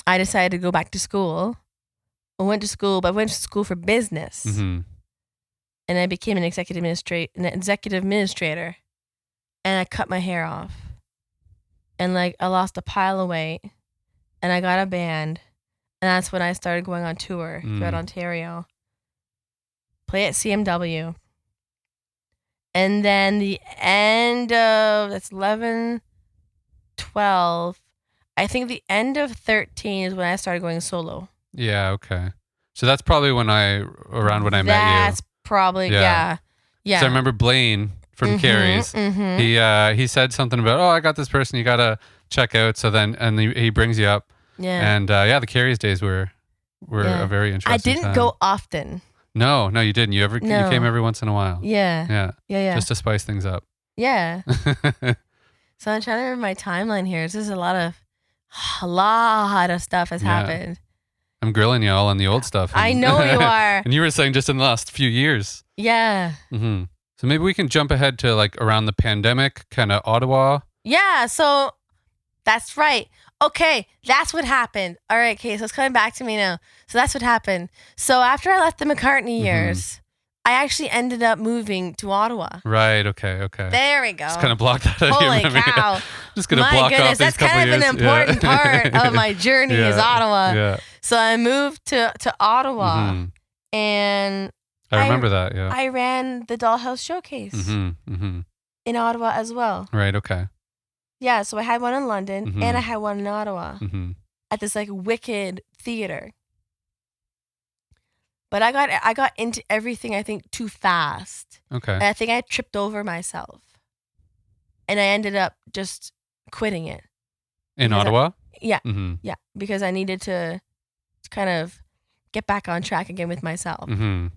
I decided to go back to school. I went to school for business. And I became an executive administrator. And I cut my hair off. And like I lost a pile of weight. And I got a band. And that's when I started going on tour throughout Ontario. Play at CMW. And then the end of, that's 11, 12. I think the end of 13 is when I started going solo. Yeah, okay. So that's probably when I met you. That's probably, yeah. So I remember Blaine from Carrie's. He said something about, I got this person you got to check out. So then, and he brings you up. Yeah. And the Carrie's days were a very interesting I didn't time. go often. No, you didn't. You came every once in a while. Yeah. Just to spice things up. Yeah. So I'm trying to remember my timeline here. This is a lot of stuff has happened. I'm grilling you all on the old stuff. I know you are. And you were saying just in the last few years. Yeah. So maybe we can jump ahead to like around the pandemic, kind of Ottawa. Yeah. So that's right. Okay, that's what happened. All right, okay, so it's coming back to me now. So that's what happened. So after I left the McCartney Years, I actually ended up moving to Ottawa. Right, okay. There we go. Just kind of block that out. Holy cow. Just going to block off these couple kind of years. an important part of my journey is Ottawa. Yeah. So I moved to Ottawa, and I remember that, yeah. I ran the Dollhouse Showcase in Ottawa as well. Right, okay. Yeah, so I had one in London and I had one in Ottawa at this like wicked theater. But I got into everything, I think, too fast. Okay. And I think I tripped over myself. And I ended up just quitting it. In Ottawa? Yeah. Mm-hmm. Yeah. Because I needed to kind of get back on track again with myself. Mm-hmm.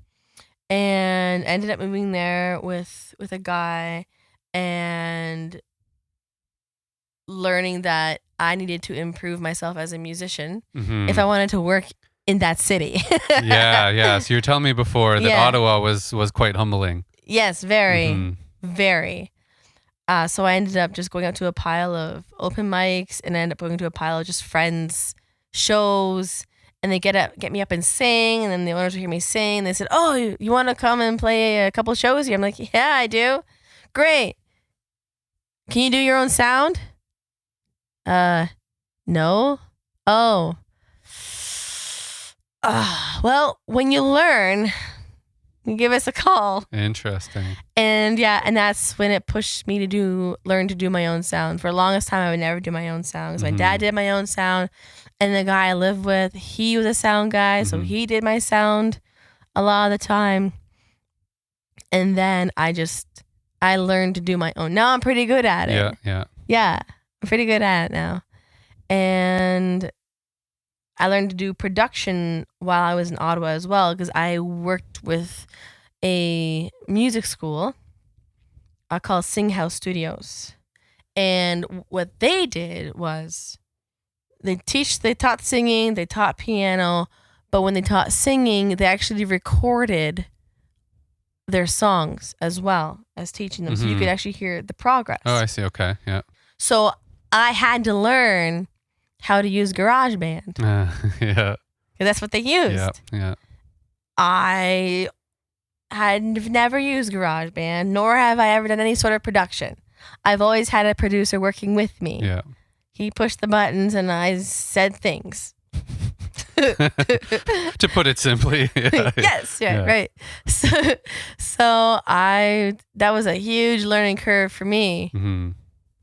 And ended up moving there with a guy and learning that I needed to improve myself as a musician if I wanted to work in that city. Yeah. So you were telling me before that Ottawa was quite humbling. Yes, very, very. So I ended up just going out to a pile of open mics, and I ended up going to a pile of just friends' shows. And they get me up and sing, and then the owners would hear me sing. And they said, "Oh, you want to come and play a couple shows here?" I'm like, "Yeah, I do." Great. Can you do your own sound? No. Oh. Well, when you learn, you give us a call. Interesting. And that's when it pushed me to learn to do my own sound. For the longest time, I would never do my own sound because my dad did my own sound, and the guy I lived with, he was a sound guy, so he did my sound a lot of the time. And then I learned to do my own. Now I'm pretty good at it. Yeah, I'm pretty good at it now. And I learned to do production while I was in Ottawa as well, because I worked with a music school called Sing House Studios. And what they did was they taught singing, they taught piano, but when they taught singing, they actually recorded their songs as well as teaching them. So you could actually hear the progress. Oh, I see. Okay. Yeah. So I had to learn how to use GarageBand. Yeah. Because that's what they used. Yeah. I had never used GarageBand, nor have I ever done any sort of production. I've always had a producer working with me. Yeah. He pushed the buttons and I said things. To put it simply. Yes, right. So that was a huge learning curve for me.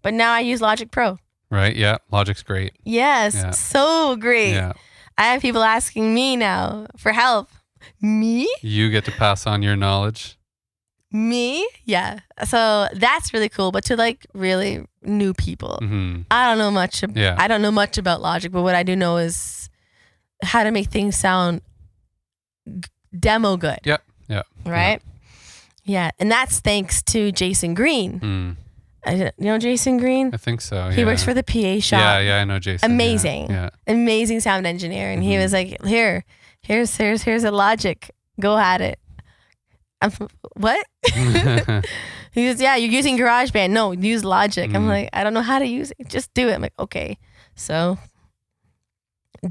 But now I use Logic Pro. Right, yeah. Logic's great. Yes, so great. Yeah. I have people asking me now for help. Me? You get to pass on your knowledge. Me? Yeah. So that's really cool. But to like really new people, I don't know much. I don't know much about Logic, but what I do know is how to make things sound demo good. Yep. Right? Yeah. And that's thanks to Jason Green. You know Jason Green? I think so. He works for the PA shop. Yeah, I know Jason. Amazing. Yeah. Amazing sound engineer. And he was like, here's a Logic. Go at it. I'm what? He goes, yeah, you're using GarageBand. No, use Logic. I'm like, I don't know how to use it. Just do it. I'm like, okay. So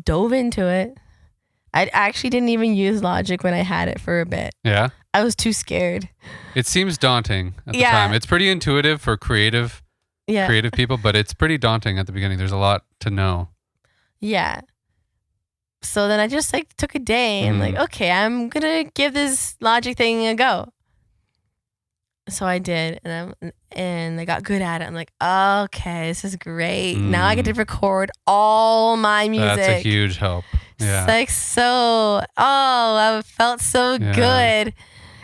dove into it. I actually didn't even use Logic when I had it for a bit. Yeah. I was too scared. It seems daunting at the time. It's pretty intuitive for creative people, but it's pretty daunting at the beginning. There's a lot to know. Yeah. So then I just like took a day and like, okay, I'm gonna give this Logic thing a go. So I did, and I got good at it. I'm like, okay, this is great. Now I get to record all my music. That's a huge help. Yeah. It's like I felt so good.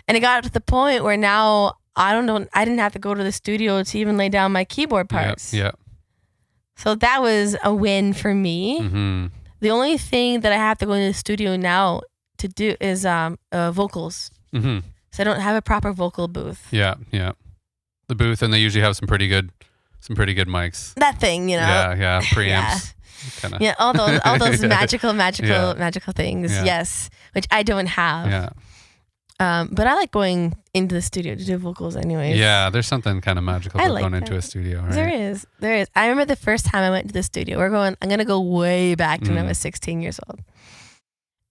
And it got to the point where now I didn't have to go to the studio to even lay down my keyboard parts. Yeah. So that was a win for me. The only thing that I have to go into the studio now to do is vocals. So I don't have a proper vocal booth. Yeah. The booth, and they usually have some pretty good mics. That thing, you know. Yeah, preamps. Kinda. Yeah, all those magical things. Yeah. Yes, which I don't have. Yeah. But I like going into the studio to do vocals anyways. Yeah, there's something kind of magical about going into a studio, right? There is. I remember the first time I went to the studio. I'm going to go way back to when I was 16 years old.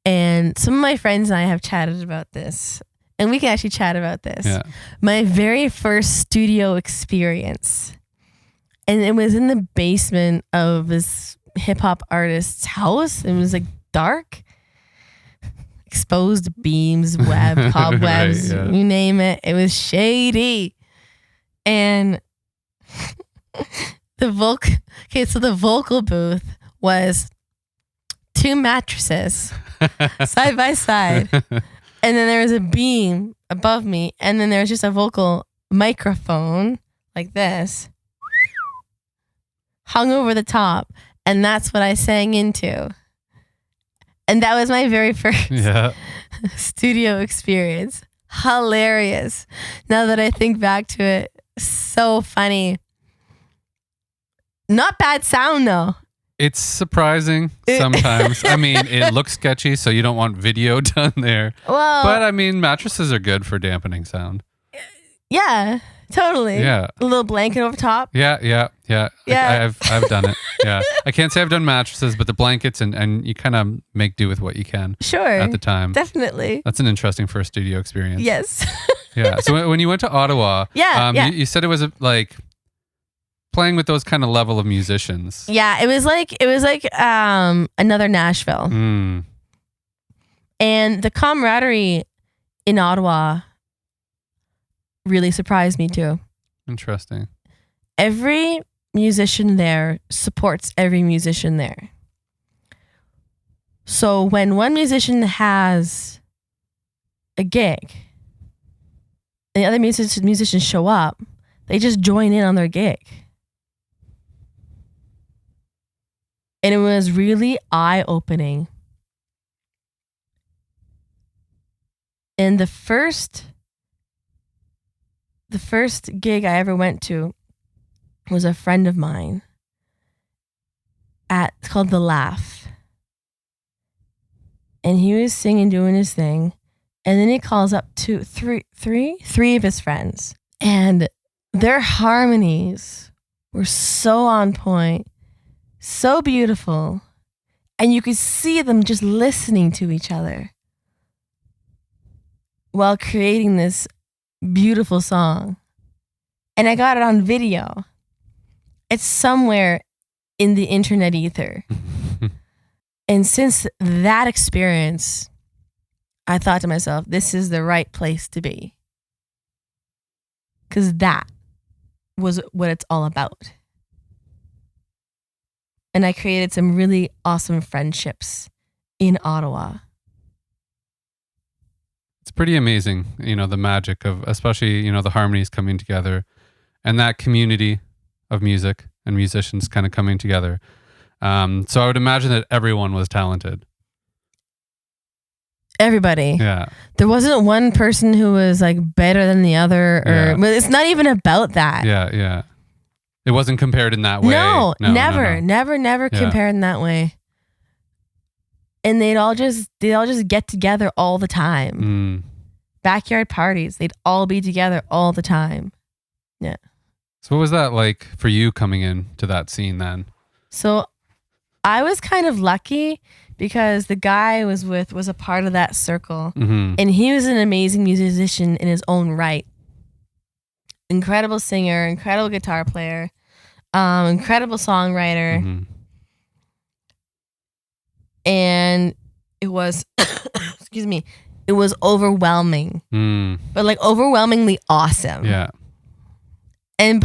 And some of my friends and I have chatted about this. And we can actually chat about this. Yeah. My very first studio experience. And it was in the basement of this hip hop artist's house. It was like dark. Exposed beams, cobwebs, right, you name it. It was shady. And the vocal booth was 2 mattresses side by side. And then there was a beam above me. And then there was just a vocal microphone like this hung over the top. And that's what I sang into. And that was my very first studio experience. Hilarious. Now that I think back to it, so funny. Not bad sound though. It's surprising sometimes. I mean, it looks sketchy, so you don't want video done there. Well, but I mean, mattresses are good for dampening sound. Yeah, totally. Yeah. A little blanket over top. Yeah. I've done it. Yeah. I can't say I've done mattresses, but the blankets and you kind of make do with what you can. Sure. At the time. Definitely. That's an interesting first studio experience. Yes. Yeah. So when you went to Ottawa, you said it was like playing with those kind of level of musicians. Yeah, it was like another Nashville. Mm. And the camaraderie in Ottawa really surprised me too. Interesting. Every musician there supports every musician there. So when one musician has a gig and the other musicians show up, they just join in on their gig. And it was really eye-opening. And the first gig I ever went to was a friend of mine it's called The Laugh. And he was singing, doing his thing. And then he calls up three of his friends. And their harmonies were so on point. So beautiful. And you could see them just listening to each other while creating this beautiful song. And I got it on video. It's somewhere in the internet ether. And since that experience, I thought to myself, this is the right place to be. Because that was what it's all about. And I created some really awesome friendships in Ottawa. It's pretty amazing, the magic of, especially, the harmonies coming together and that community of music and musicians kind of coming together. So I would imagine that everyone was talented. Everybody. Yeah. There wasn't one person who was like better than the other, but it's not even about that. Yeah. It wasn't compared in that way. No, never compared in that way. And they'd all just get together all the time. Backyard parties, they'd all be together all the time. Yeah. So what was that like for you coming in to that scene then? So I was kind of lucky because the guy I was with was a part of that circle. Mm-hmm. And he was an amazing musician in his own right. Incredible singer, incredible guitar player, incredible songwriter. Mm-hmm. And it was, excuse me, it was overwhelming, but like overwhelmingly awesome. Yeah. And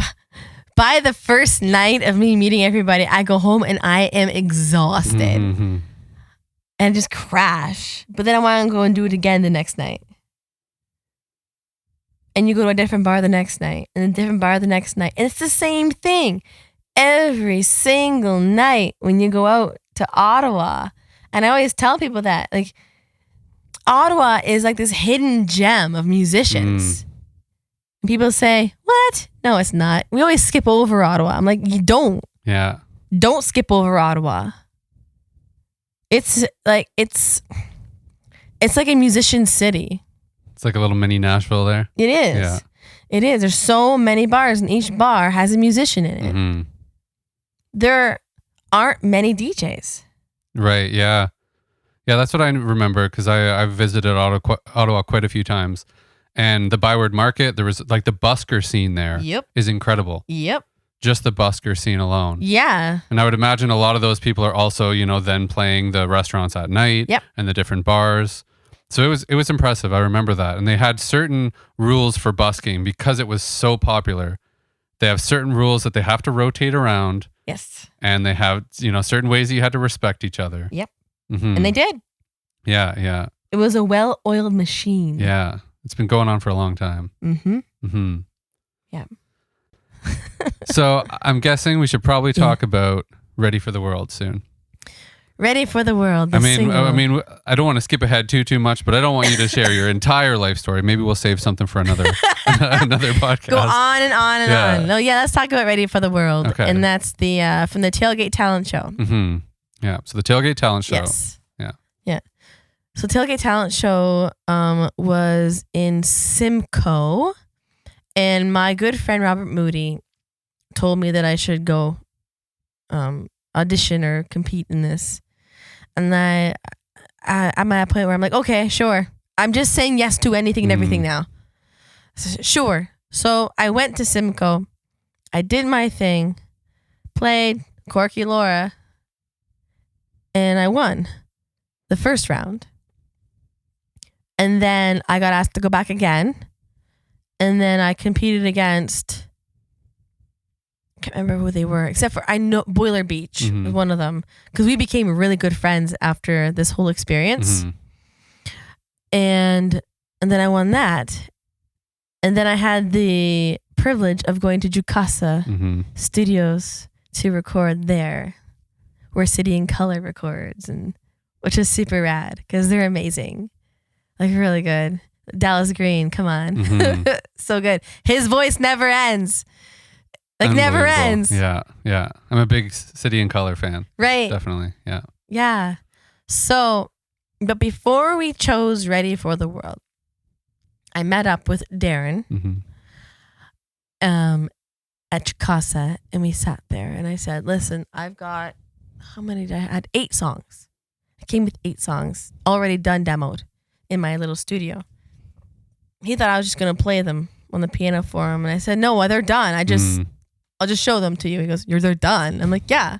by the first night of me meeting everybody, I go home and I am exhausted Mm-hmm. and just crash. But then I want to go and do it again the next night. And you go to a different bar the next night and a different bar the next night. And it's the same thing every single night when you go out to Ottawa. And I always tell people that, like, Ottawa is like this hidden gem of musicians. And people say, what? No, it's not. We always skip over Ottawa. I'm like, you don't. Yeah. Don't skip over Ottawa. It's like a musician city. It's like a little mini Nashville there. It is. Yeah. It is. There's so many bars and each bar has a musician in it. Mm-hmm. There aren't many DJs. Right. Yeah. Yeah. That's what I remember because I've visited Ottawa quite a few times. And the Byward Market, there was like the busker scene there. Yep. Is incredible. Yep. Just the busker scene alone. Yeah. And I would imagine a lot of those people are also, then playing the restaurants at night. Yep. And the different bars. So it was impressive. I remember that. And they had certain rules for busking because it was so popular. They have certain rules that they have to rotate around. Yes. And they have, certain ways that you had to respect each other. Yep. And they did. Yeah. It was a well-oiled machine. Yeah. It's been going on for a long time. Yeah. So I'm guessing we should probably talk about Ready for the World soon. Ready for the World. I mean, I don't want to skip ahead too much, but I don't want you to share your entire life story. Maybe we'll save something for another podcast. Go on and on and on. No, let's talk about Ready for the World. Okay. And that's the from the Tailgate Talent Show. Yeah. So the Tailgate Talent Show. Yes. Yeah. So Tailgate Talent Show was in Simcoe, and my good friend Robert Moody told me that I should go audition or compete in this. And I'm at a point where I'm like, okay, sure. I'm just saying yes to anything and everything now. So, sure. So I went to Simcoe. I did my thing, played Corky Laura, and I won the first round. And then I got asked to go back again. And then I competed against, I can't remember who they were, except for I know Boiler Beach was one of them, because we became really good friends after this whole experience. And then I won that. And then I had the privilege of going to Jukasa Studios to record there, where City and Color records, and which is super rad because they're amazing, like really good. Dallas Green, come on, so good. His voice never ends. Like never ends. Yeah. I'm a big City and Color fan. Right. Definitely. Yeah. Yeah. So, but before we chose Ready for the World, I met up with Darren at Chicasa, and we sat there, and I said, listen, I've got, how many did I had? 8 songs. I came with 8 songs already done, demoed in my little studio. He thought I was just going to play them on the piano for him. And I said, no, they're done. I'll just show them to you. He goes, they're done. I'm like, yeah,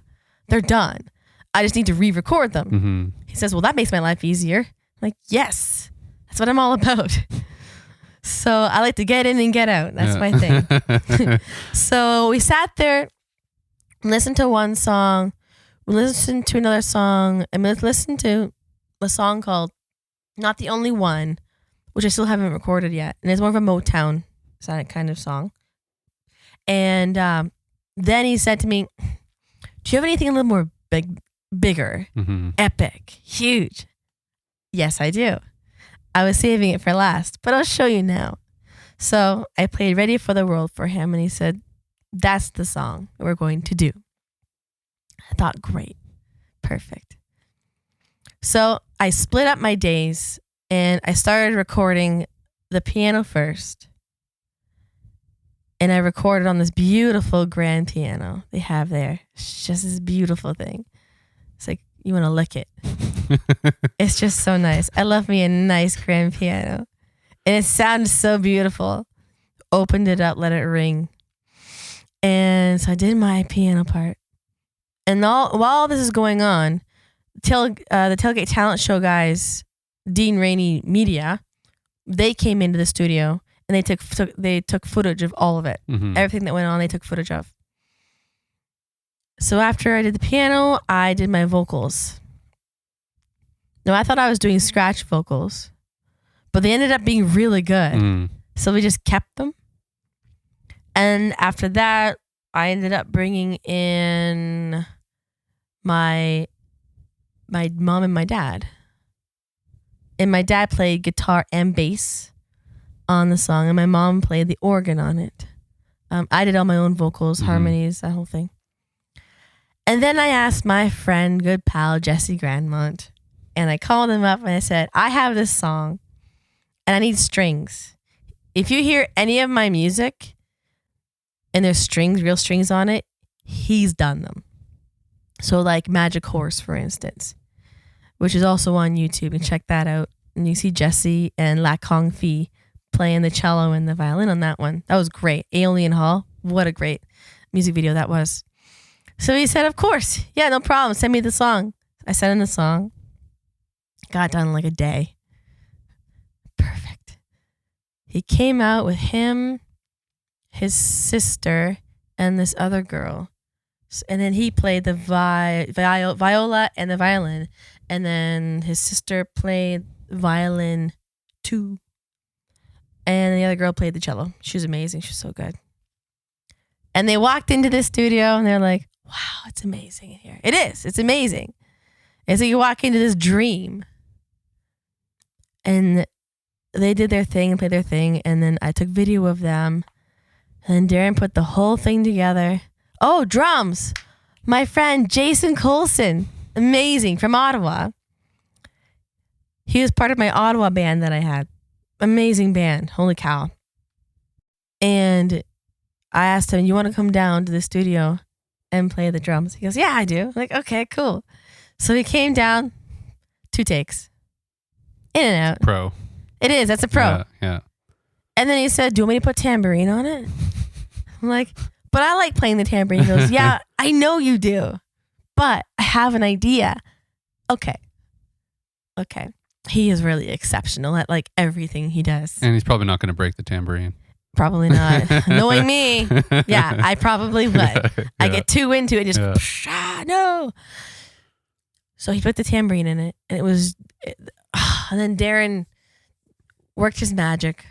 they're done. I just need to re-record them. He says, well, that makes my life easier. I'm like, yes, that's what I'm all about. So I like to get in and get out. That's my thing. So we sat there, listened to one song, we listened to another song, and we listened to a song called Not the Only One, which I still haven't recorded yet. And it's more of a Motown kind of song. And then he said to me, do you have anything a little more bigger, epic, huge? Yes, I do. I was saving it for last, but I'll show you now. So I played Ready for the World for him, and he said, that's the song we're going to do. I thought, great, perfect. So I split up my days, and I started recording the piano first. And I recorded on this beautiful grand piano they have there. It's just this beautiful thing. It's like, you want to lick it. It's just so nice. I love me a nice grand piano. And it sounded so beautiful. Opened it up, let it ring. And so I did my piano part. And while this is going on, the Tailgate Talent Show guys, Dean Rainey Media, they came into the studio. And they took footage of all of it. Everything that went on, they took footage of. So after I did the piano, I did my vocals. Now, I thought I was doing scratch vocals, but they ended up being really good. So we just kept them. And after that, I ended up bringing in my mom and my dad. And my dad played guitar and bass on the song, and my mom played the organ on it. I did all my own vocals, harmonies, that whole thing. And then I asked my friend, good pal, Jesse Grandmont, and I called him up and I said, I have this song and I need strings. If you hear any of my music and there's strings, real strings on it, he's done them. So like Magic Horse, for instance, which is also on YouTube, and check that out. And you see Jesse and La Kong Fee playing the cello and the violin on that one. That was great. Aeolian Hall. What a great music video that was. So he said, of course. Yeah, no problem. Send me the song. I sent him the song. Got done in like a day. Perfect. He came out with him, his sister, and this other girl. And then he played the viola and the violin. And then his sister played violin 2. And the other girl played the cello. She was amazing. She was so good. And they walked into the studio and they're like, wow, it's amazing in here. It is. It's amazing. And so you walk into this dream. And they did their thing and played their thing. And then I took video of them. And then Darren put the whole thing together. Oh, drums. My friend Jason Colson. Amazing. From Ottawa. He was part of my Ottawa band that I had. Amazing band. Holy cow. And I asked him, you want to come down to the studio and play the drums? He goes, yeah, I do. I'm like, okay, cool. So he came down, 2 takes. In and out. Pro. It is. That's a pro. Yeah. And then he said, do you want me to put tambourine on it? I'm like, but I like playing the tambourine. He goes, yeah, I know you do, but I have an idea. Okay. He is really exceptional at like everything he does. And he's probably not going to break the tambourine. Probably not. Knowing me, yeah, I probably would. Yeah. I get too into it, just no. So he put the tambourine in it, and and then Darren worked his magic.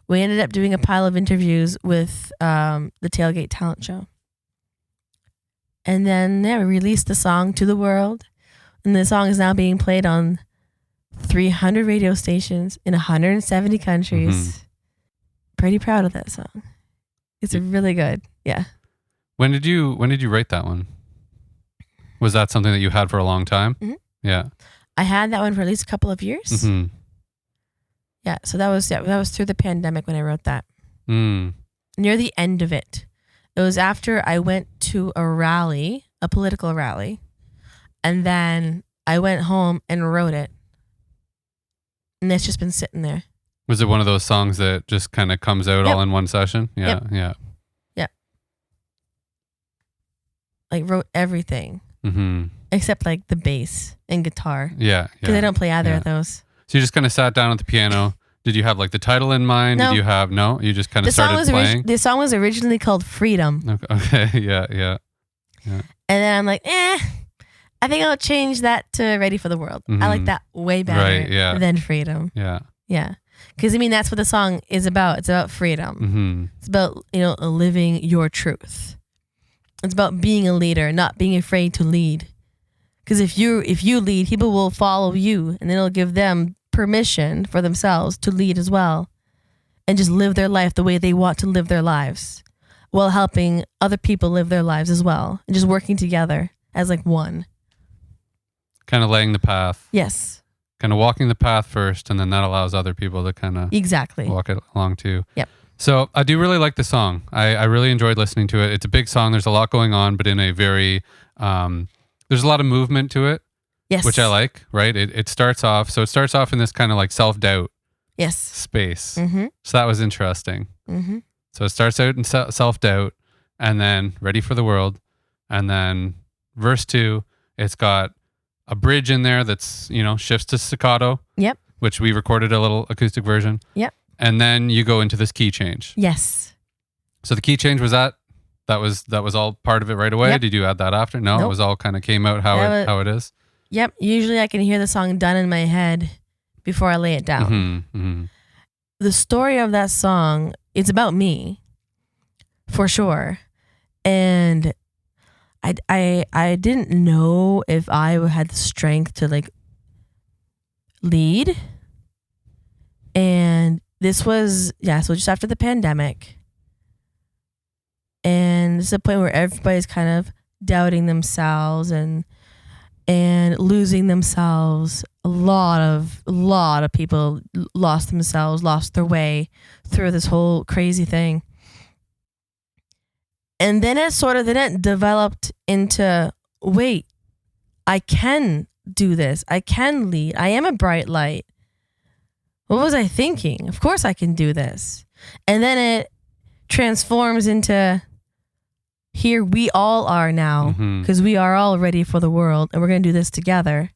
We ended up doing a pile of interviews with the Tailgate Talent Show. And then we released the song to the world. And the song is now being played on 300 radio stations in 170 countries. Mm-hmm. Pretty proud of that song. It's really good. Yeah. When did you write that one? Was that something that you had for a long time? Mm-hmm. Yeah. I had that one for at least a couple of years. Mm-hmm. Yeah. So that was through the pandemic when I wrote that. Mm. Near the end of it. It was after I went to a political rally, and then I went home and wrote it. And it's just been sitting there. Was it one of those songs that just kind of comes out all in one session? Yeah, yep. Yeah. Like wrote everything. Mm-hmm. Except like the bass and guitar. Yeah. Because I don't play either of those. So you just kind of sat down at the piano. Did you have like the title in mind? No. Did you have, no? You just kind of started playing? The song was originally called Freedom. Okay. Yeah. And then I'm like, I think I'll change that to Ready for the World. Mm-hmm. I like that way better than Freedom. Yeah. Yeah. Because that's what the song is about. It's about freedom. Mm-hmm. It's about, living your truth. It's about being a leader, not being afraid to lead. Because if you lead, people will follow you, and then it'll give them permission for themselves to lead as well, and just live their life the way they want to live their lives, while helping other people live their lives as well, and just working together as like one. Kind of laying the path. Yes. Kind of walking the path first, and then that allows other people to kind of exactly walk it along too. Yep. So I do really like the song. I really enjoyed listening to it. It's a big song. There's a lot going on, but in a very, there's a lot of movement to it. Yes. Which I like, right? It starts off in this kind of like self-doubt space. Mm-hmm. So that was interesting. Mm-hmm. So it starts out in self-doubt, and then Ready for the World. And then verse 2, it's got a bridge in there that's, shifts to staccato. Yep. Which we recorded a little acoustic version. Yep. And then you go into this key change. Yes. So the key change was that was all part of it right away? Yep. Did you add that after? No, Nope. It was all kind of came out how it is. Yep. Usually I can hear the song done in my head before I lay it down. Mm-hmm. Mm-hmm. The story of that song, it's about me, for sure. And I didn't know if I had the strength to like lead. And this was, so just after the pandemic. And this is a point where everybody's kind of doubting themselves and losing themselves. A lot of people lost themselves, lost their way through this whole crazy thing. And then it developed into, wait, I can do this. I can lead. I am a bright light. What was I thinking? Of course I can do this. And then it transforms into, here we all are now, because we are all ready for the world, and we're going to do this together.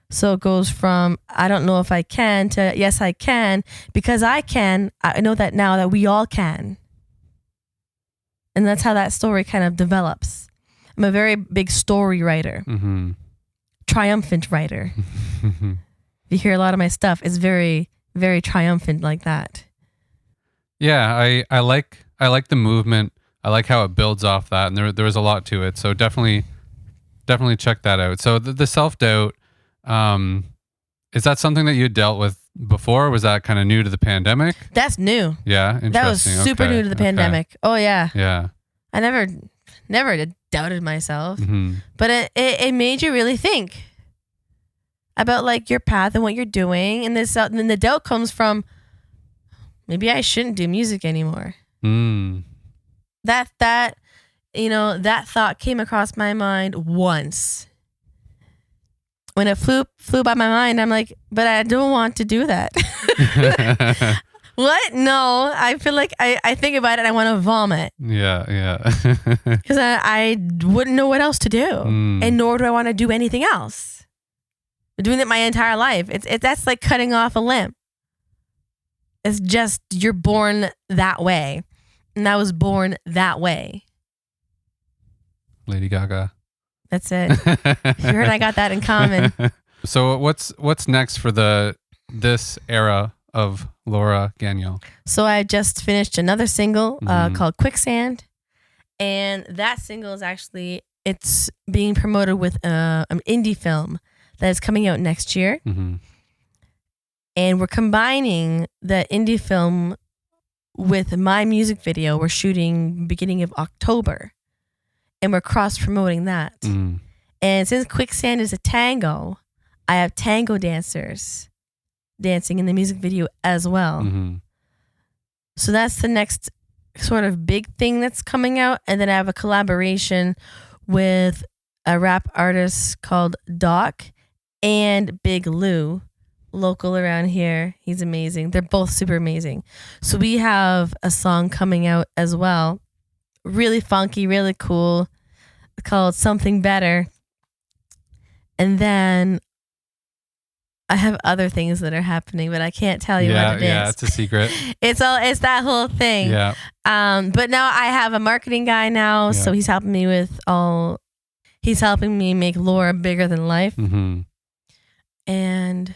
So it goes from, I don't know if I can, to yes, I can, because I can. I know that now that we all can. And that's how that story kind of develops. I'm a very big story writer. Mm-hmm. triumphant writer. You hear a lot of my stuff, it's very, very triumphant like that. Yeah, I like the movement. I like how it builds off that, and there was a lot to it. So definitely check that out. So the self-doubt, is that something that you dealt with before? Or was that kind of new to the pandemic? That's new. Yeah, interesting. That was super new to the pandemic. Oh yeah. Yeah. I never doubted myself, Mm-hmm. but it made you really think about like your path and what you're doing, and then the doubt comes from maybe I shouldn't do music anymore. Mm. That thought came across my mind once. When it flew by my mind, I'm like, but I don't want to do that. What? No, I feel like I think about it and I want to vomit. Yeah. Because I wouldn't know what else to do. And nor do I want to do anything else. I'm doing it my entire life. That's like cutting off a limb. It's just, you're born that way. And I was born that way. Lady Gaga. That's it. You and I got that in common. So what's next for this era of Laura Gagnon? So I just finished another single called Quicksand. And that single is it's being promoted with an indie film that is coming out next year. Mm-hmm. And we're combining the indie film with my music video. We're shooting beginning of October. And we're cross-promoting that. Mm. And since Quicksand is a tango, I have tango dancers dancing in the music video as well. Mm-hmm. So that's the next sort of big thing that's coming out. And then I have a collaboration with a rap artist called Doc and Big Lou, local around here. He's amazing. They're both super amazing. So we have a song coming out as well. Really funky, really cool, called Something Better. And then I have other things that are happening, but I can't tell you what it is. Yeah, it's a secret. It's that whole thing. Yeah. But now I have a marketing guy now, so he's helping me make Laura bigger than life. Mm-hmm. And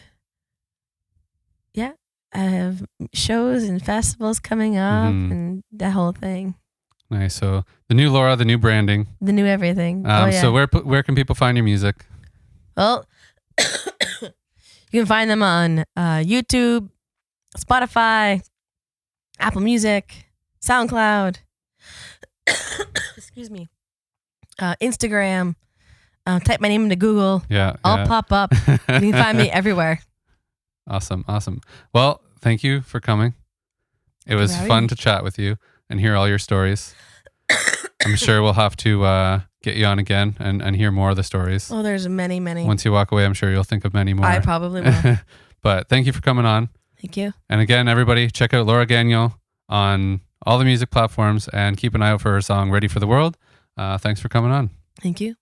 yeah, I have shows and festivals coming up and that whole thing. Nice. So the new Laura, the new branding, the new everything. So where can people find your music? Well, you can find them on YouTube, Spotify, Apple Music, SoundCloud, excuse me, Instagram. Type my name into Google. I'll pop up. You can find me everywhere. Awesome. Well, thank you for coming. It was fun to chat with you and hear all your stories. I'm sure we'll have to get you on again and hear more of the stories. Oh, there's many. Once you walk away, I'm sure you'll think of many more. I probably will. But thank you for coming on. Thank you. And again, everybody, check out Laura Gagnon on all the music platforms and keep an eye out for her song, Ready for the World. Thanks for coming on. Thank you.